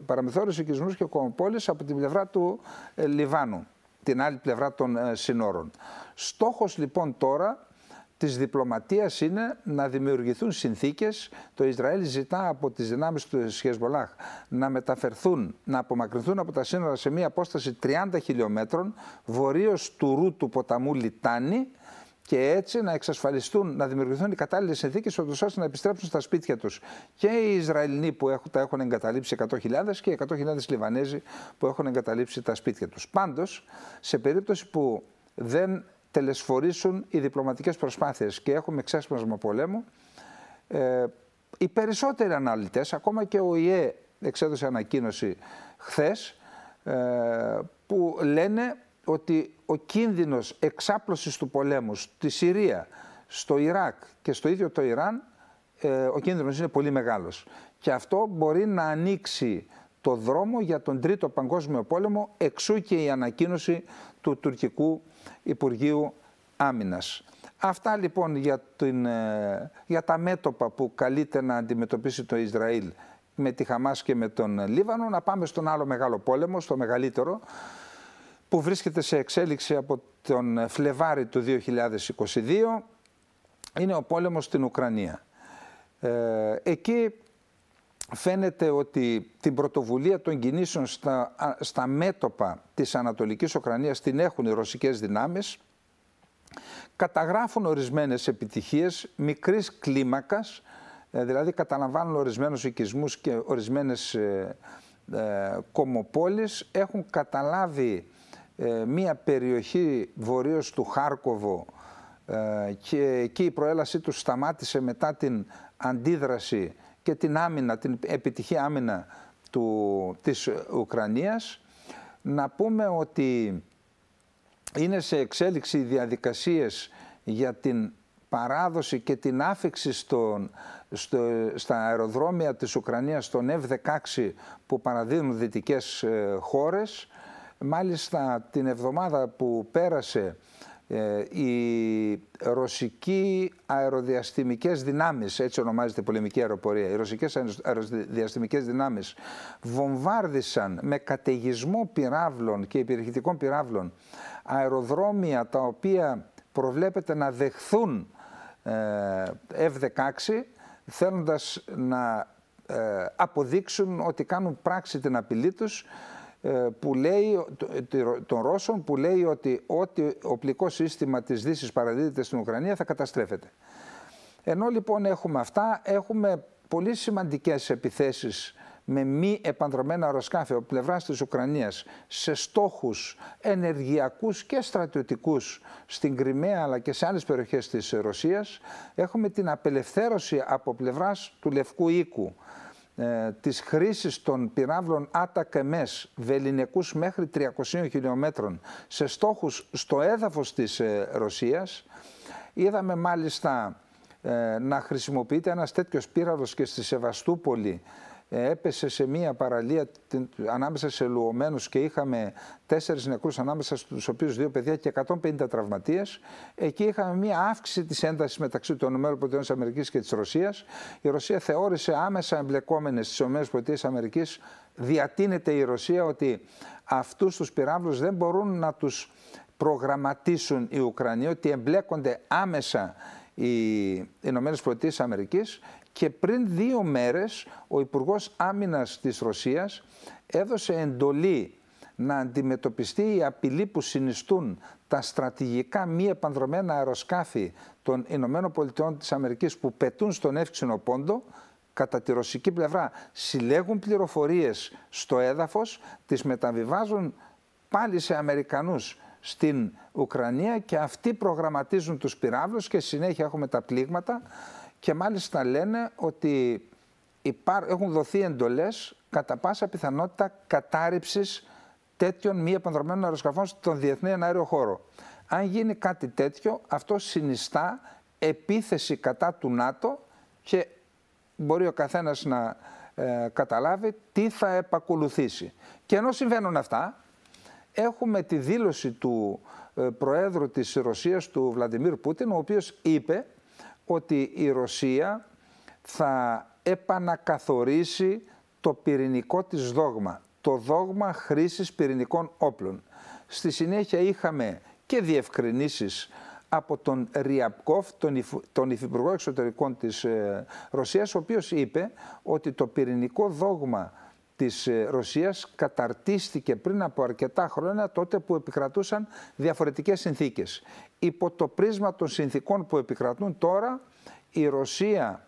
παραμεθόριους οικισμούς και κομμοπόλεις από την πλευρά του Λιβάνου, την άλλη πλευρά των συνόρων. Στόχος λοιπόν τώρα της διπλωματίας είναι να δημιουργηθούν συνθήκες. Το Ισραήλ ζητά από τις δυνάμεις του Χεσμπολάχ να μεταφερθούν, να απομακρυνθούν από τα σύνορα σε μία απόσταση 30 χιλιόμετρων βορείως του ρου του ποταμού Λιτάνη, και έτσι να εξασφαλιστούν, να δημιουργηθούν οι κατάλληλες συνθήκες ώστε να επιστρέψουν στα σπίτια τους και οι Ισραηλινοί που τα έχουν εγκαταλείψει 100.000 και 100.000 Λιβανέζοι που έχουν εγκαταλείψει τα σπίτια τους. Πάντως, σε περίπτωση που δεν τελεσφορήσουν οι διπλωματικές προσπάθειες και έχουμε ξέσπασμα πολέμου, οι περισσότεροι αναλυτές, ακόμα και ο ΟΗΕ εξέδωσε ανακοίνωση χθες, που λένε ότι ο κίνδυνος εξάπλωσης του πολέμου στη Συρία, στο Ιράκ και στο ίδιο το Ιράν, ο κίνδυνος είναι πολύ μεγάλος. Και αυτό μπορεί να ανοίξει το δρόμο για τον Τρίτο Παγκόσμιο Πόλεμο, εξού και η ανακοίνωση του τουρκικού Υπουργείου Άμυνας. Αυτά λοιπόν για τα μέτωπα που καλείται να αντιμετωπίσει το Ισραήλ με τη Χαμάς και με τον Λίβανο. Να πάμε στον άλλο μεγάλο πόλεμο, στο μεγαλύτερο, που βρίσκεται σε εξέλιξη από τον Φλεβάρι του 2022, είναι ο πόλεμος στην Ουκρανία. Εκεί φαίνεται ότι την πρωτοβουλία των κινήσεων στα μέτωπα της Ανατολικής Ουκρανίας την έχουν οι ρωσικές δυνάμεις. Καταγράφουν ορισμένες επιτυχίες μικρής κλίμακας, δηλαδή καταλαμβάνουν ορισμένους οικισμούς και ορισμένες κομμοπόλεις έχουν καταλάβει μία περιοχή βορείως του Χάρκοβο και εκεί η προέλασή τους σταμάτησε μετά την αντίδραση και την άμυνα, την επιτυχή άμυνα της Ουκρανίας. Να πούμε ότι είναι σε εξέλιξη οι διαδικασίες για την παράδοση και την άφιξη στα αεροδρόμια της Ουκρανίας των F-16 που παραδίδουν δυτικές χώρες. Μάλιστα την εβδομάδα που πέρασε οι ρωσικοί αεροδιαστημικές δυνάμεις, έτσι ονομάζεται η πολεμική αεροπορία, οι ρωσικές αεροδιαστημικές δυνάμεις βομβάρδισαν με καταιγισμό πυράβλων και υπηρεχητικών πυράβλων αεροδρόμια τα οποία προβλέπεται να δεχθούν F-16, θέλοντας να αποδείξουν ότι κάνουν πράξη την απειλή τους, που λέει, των Ρώσων, που λέει ότι ό,τι οπλικό σύστημα της Δύσης παραδίδεται στην Ουκρανία θα καταστρέφεται. Ενώ λοιπόν έχουμε αυτά, έχουμε πολύ σημαντικές επιθέσεις με μη επανδρομένα αεροσκάφη από πλευράς της Ουκρανίας σε στόχους ενεργειακούς και στρατιωτικούς στην Κριμαία αλλά και σε άλλες περιοχές της Ρωσίας. Έχουμε την απελευθέρωση από πλευράς του Λευκού Οίκου της χρήσης των πυράβλων ATACMS βεληνικούς μέχρι 300 χιλιόμετρων σε στόχους στο έδαφος της Ρωσίας. Είδαμε μάλιστα να χρησιμοποιείται ένας τέτοιος πύραυλος και στη Σεβαστούπολη. Έπεσε σε μία παραλία ανάμεσα σε λουωμένους και είχαμε 4 νεκρούς, ανάμεσα στους οποίους 2 παιδιά και 150 τραυματίες. Εκεί είχαμε μία αύξηση της έντασης μεταξύ των ΗΠΑ και της Ρωσίας. Η Ρωσία θεώρησε άμεσα εμπλεκόμενες στις ΗΠΑ, διατείνεται η Ρωσία ότι αυτούς τους πυράβλους δεν μπορούν να τους προγραμματίσουν οι Ουκρανοί, ότι εμπλέκονται άμεσα οι ΗΠΑ. Και πριν 2 μέρες ο Υπουργός Άμυνας της Ρωσίας έδωσε εντολή να αντιμετωπιστεί η απειλή που συνιστούν τα στρατηγικά μη επανδρομένα αεροσκάφη των ΗΠΑ που πετούν στον εύξηνο πόντο. Κατά τη ρωσική πλευρά συλλέγουν πληροφορίες στο έδαφος, τις μεταβιβάζουν πάλι σε Αμερικανούς στην Ουκρανία και αυτοί προγραμματίζουν τους πυράβλους και συνέχεια έχουμε τα πλήγματα. Και μάλιστα λένε ότι έχουν δοθεί εντολές κατά πάσα πιθανότητα κατάρριψης τέτοιων μη επανδρομένων αεροσκαφών στον διεθνή εναέριο χώρο. Αν γίνει κάτι τέτοιο, αυτό συνιστά επίθεση κατά του ΝΑΤΟ και μπορεί ο καθένας να καταλάβει τι θα επακολουθήσει. Και ενώ συμβαίνουν αυτά, έχουμε τη δήλωση του Προέδρου της Ρωσίας, του Βλαντιμίρ Πούτιν, ο οποίος είπε ότι η Ρωσία θα επανακαθορίσει το πυρηνικό της δόγμα, το δόγμα χρήσης πυρηνικών όπλων. Στη συνέχεια είχαμε και διευκρινήσεις από τον Ριαπκόφ, τον Υφυπουργό Εξωτερικών της Ρωσίας, ο οποίος είπε ότι το πυρηνικό δόγμα της Ρωσίας καταρτίστηκε πριν από αρκετά χρόνια, τότε που επικρατούσαν διαφορετικές συνθήκες. Υπό το πρίσμα των συνθήκων που επικρατούν τώρα, η Ρωσία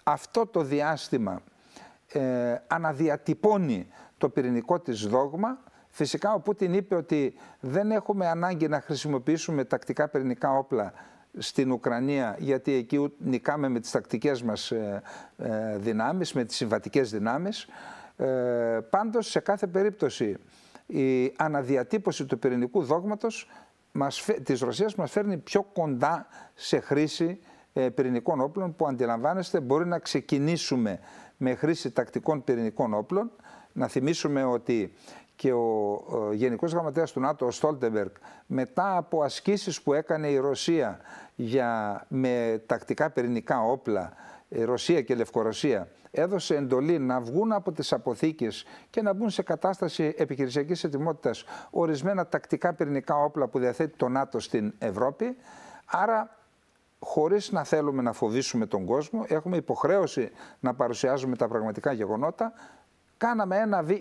αυτό το διάστημα αναδιατυπώνει το πυρηνικό της δόγμα. Φυσικά ο Πούτιν είπε ότι δεν έχουμε ανάγκη να χρησιμοποιήσουμε τακτικά πυρηνικά όπλα στην Ουκρανία, γιατί εκεί νικάμε με τις τακτικές μας δυνάμεις, με τις συμβατικές δυνάμεις. Πάντως σε κάθε περίπτωση η αναδιατύπωση του πυρηνικού δόγματος της Ρωσίας μας φέρνει πιο κοντά σε χρήση πυρηνικών όπλων, που αντιλαμβάνεστε μπορεί να ξεκινήσουμε με χρήση τακτικών πυρηνικών όπλων. Να θυμίσουμε ότι και ο Γενικός Γραμματέας του ΝΑΤΟ, ο Στόλτεμπεργκ, μετά από ασκήσεις που έκανε η Ρωσία με τακτικά πυρηνικά όπλα, Ρωσία και Λευκορωσία, έδωσε εντολή να βγουν από τις αποθήκες και να μπουν σε κατάσταση επιχειρησιακής ετοιμότητας ορισμένα τακτικά πυρηνικά όπλα που διαθέτει το ΝΑΤΟ στην Ευρώπη. Άρα, χωρίς να θέλουμε να φοβήσουμε τον κόσμο, έχουμε υποχρέωση να παρουσιάζουμε τα πραγματικά γεγονότα.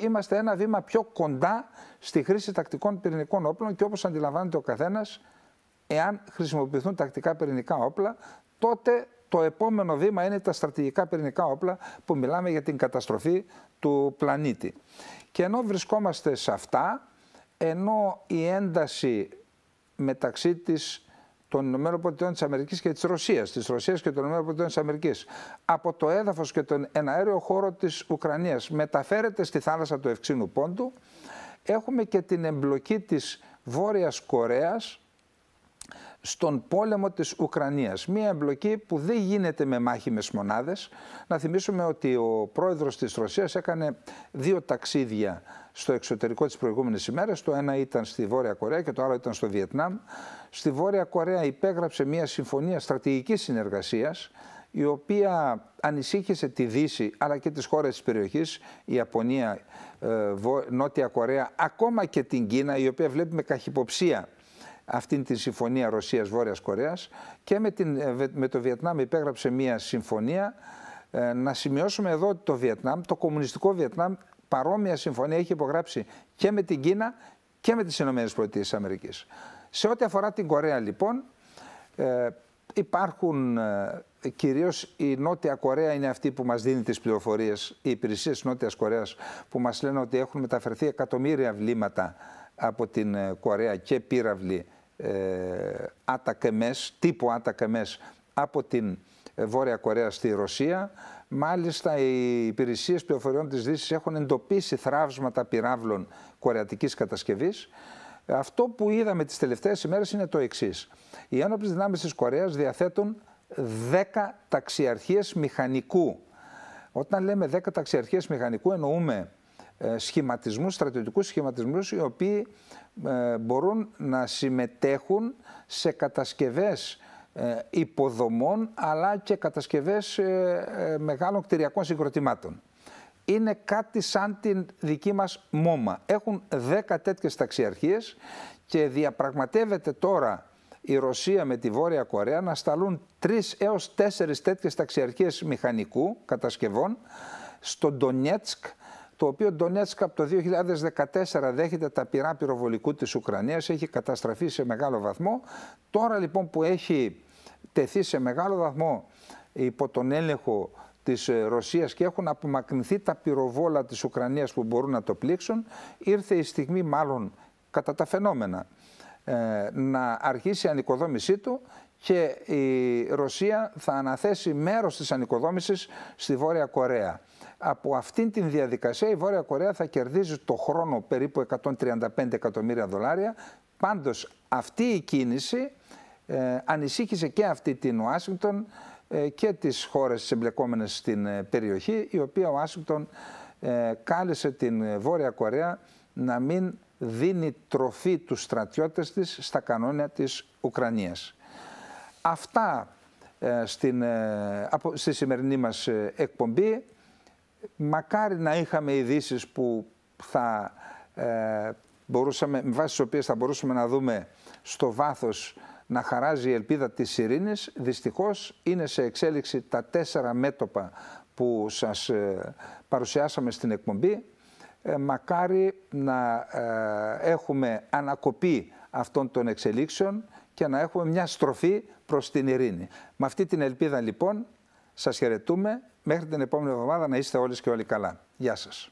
Είμαστε ένα βήμα πιο κοντά στη χρήση τακτικών πυρηνικών όπλων και όπως αντιλαμβάνεται ο καθένας, εάν χρησιμοποιηθούν τακτικά πυρηνικά όπλα, τότε το επόμενο βήμα είναι τα στρατηγικά πυρηνικά όπλα που μιλάμε για την καταστροφή του πλανήτη. Και ενώ βρισκόμαστε σε αυτά, ενώ η ένταση μεταξύ των ΗΠΑ και της Ρωσίας και των ΗΠΑ από το έδαφος και τον εναέριο χώρο της Ουκρανίας μεταφέρεται στη θάλασσα του Ευξήνου Πόντου, έχουμε και την εμπλοκή της Βόρειας Κορέας στον πόλεμο της Ουκρανίας. Μία εμπλοκή που δεν γίνεται με μάχημες μονάδες. Να θυμίσουμε ότι ο πρόεδρος της Ρωσίας έκανε 2 ταξίδια στο εξωτερικό τις προηγούμενες ημέρες. Το ένα ήταν στη Βόρεια Κορέα και το άλλο ήταν στο Βιετνάμ. Στη Βόρεια Κορέα υπέγραψε μία συμφωνία στρατηγικής συνεργασίας, η οποία ανησύχησε τη Δύση αλλά και τις χώρες της περιοχής, η Ιαπωνία, Νότια Κορέα, ακόμα και την Κίνα, η οποία βλέπει με καχυποψία αυτήν τη συμφωνία Ρωσίας-Βόρειας Κορέας, και με το Βιετνάμ υπέγραψε μία συμφωνία. Να σημειώσουμε εδώ ότι το Βιετνάμ, το κομμουνιστικό Βιετνάμ, παρόμοια συμφωνία έχει υπογράψει και με την Κίνα και με τις ΗΠΑ. Σε ό,τι αφορά την Κορέα λοιπόν, υπάρχουν κυρίως η Νότια Κορέα είναι αυτή που μας δίνει τις πληροφορίες, οι υπηρεσίες της Νότιας Κορέας που μας λένε ότι έχουν μεταφερθεί εκατομμύρια βλήματα από την Κορέα και πύραυλοι τύπου ΑΤΑΚΕΜΕΣ από την Βόρεια Κορέα στη Ρωσία. Μάλιστα οι υπηρεσίες πληροφοριών της Δύσης έχουν εντοπίσει θραύσματα πυράβλων κορεατικής κατασκευής. Αυτό που είδαμε τις τελευταίες ημέρες είναι το εξής. Οι ένοπλες δυνάμεις της Κορέας διαθέτουν 10 ταξιαρχίες μηχανικού. Όταν λέμε 10 ταξιαρχίες μηχανικού εννοούμε σχηματισμούς, στρατιωτικούς σχηματισμούς, οι οποίοι μπορούν να συμμετέχουν σε κατασκευές υποδομών αλλά και κατασκευές μεγάλων κτηριακών συγκροτημάτων. Είναι κάτι σαν την δική μας ΜΟΜΑ. Έχουν 10 τέτοιες ταξιαρχίες και διαπραγματεύεται τώρα η Ρωσία με τη Βόρεια Κορέα να σταλούν 3 έως 4 τέτοιες ταξιαρχίες μηχανικού κατασκευών στο Ντονιέτσκ, το οποίο Ντονιέτσκ από το 2014 δέχεται τα πυρά πυροβολικού της Ουκρανίας, έχει καταστραφεί σε μεγάλο βαθμό. Τώρα λοιπόν που έχει τεθεί σε μεγάλο βαθμό υπό τον έλεγχο της Ρωσίας και έχουν απομακρυνθεί τα πυροβόλα της Ουκρανίας που μπορούν να το πλήξουν, ήρθε η στιγμή μάλλον κατά τα φαινόμενα να αρχίσει η ανοικοδόμησή του και η Ρωσία θα αναθέσει μέρος της ανοικοδόμησης στη Βόρεια Κορέα. Από αυτήν την διαδικασία η Βόρεια Κορέα θα κερδίζει το χρόνο περίπου $135 εκατομμύρια. Πάντως αυτή η κίνηση ανησύχησε και αυτή την Ουάσιγκτον και τις χώρες εμπλεκόμενες στην περιοχή, η οποία ο Ουάσιγκτον κάλεσε την Βόρεια Κορέα να μην δίνει τροφή τους στρατιώτες της στα κανόνια της Ουκρανίας. Αυτά στη σημερινή μας εκπομπή. Μακάρι να είχαμε ειδήσεις που θα μπορούσαμε, με βάση τις οποίες θα μπορούσαμε να δούμε στο βάθος να χαράζει η ελπίδα της ειρήνης. Δυστυχώς είναι σε εξέλιξη τα 4 μέτωπα που σας παρουσιάσαμε στην εκπομπή. Μακάρι να έχουμε ανακοπή αυτών των εξελίξεων και να έχουμε μια στροφή προς την ειρήνη. Με αυτή την ελπίδα λοιπόν σας χαιρετούμε. Μέχρι την επόμενη εβδομάδα να είστε όλες και όλοι καλά. Γεια σας.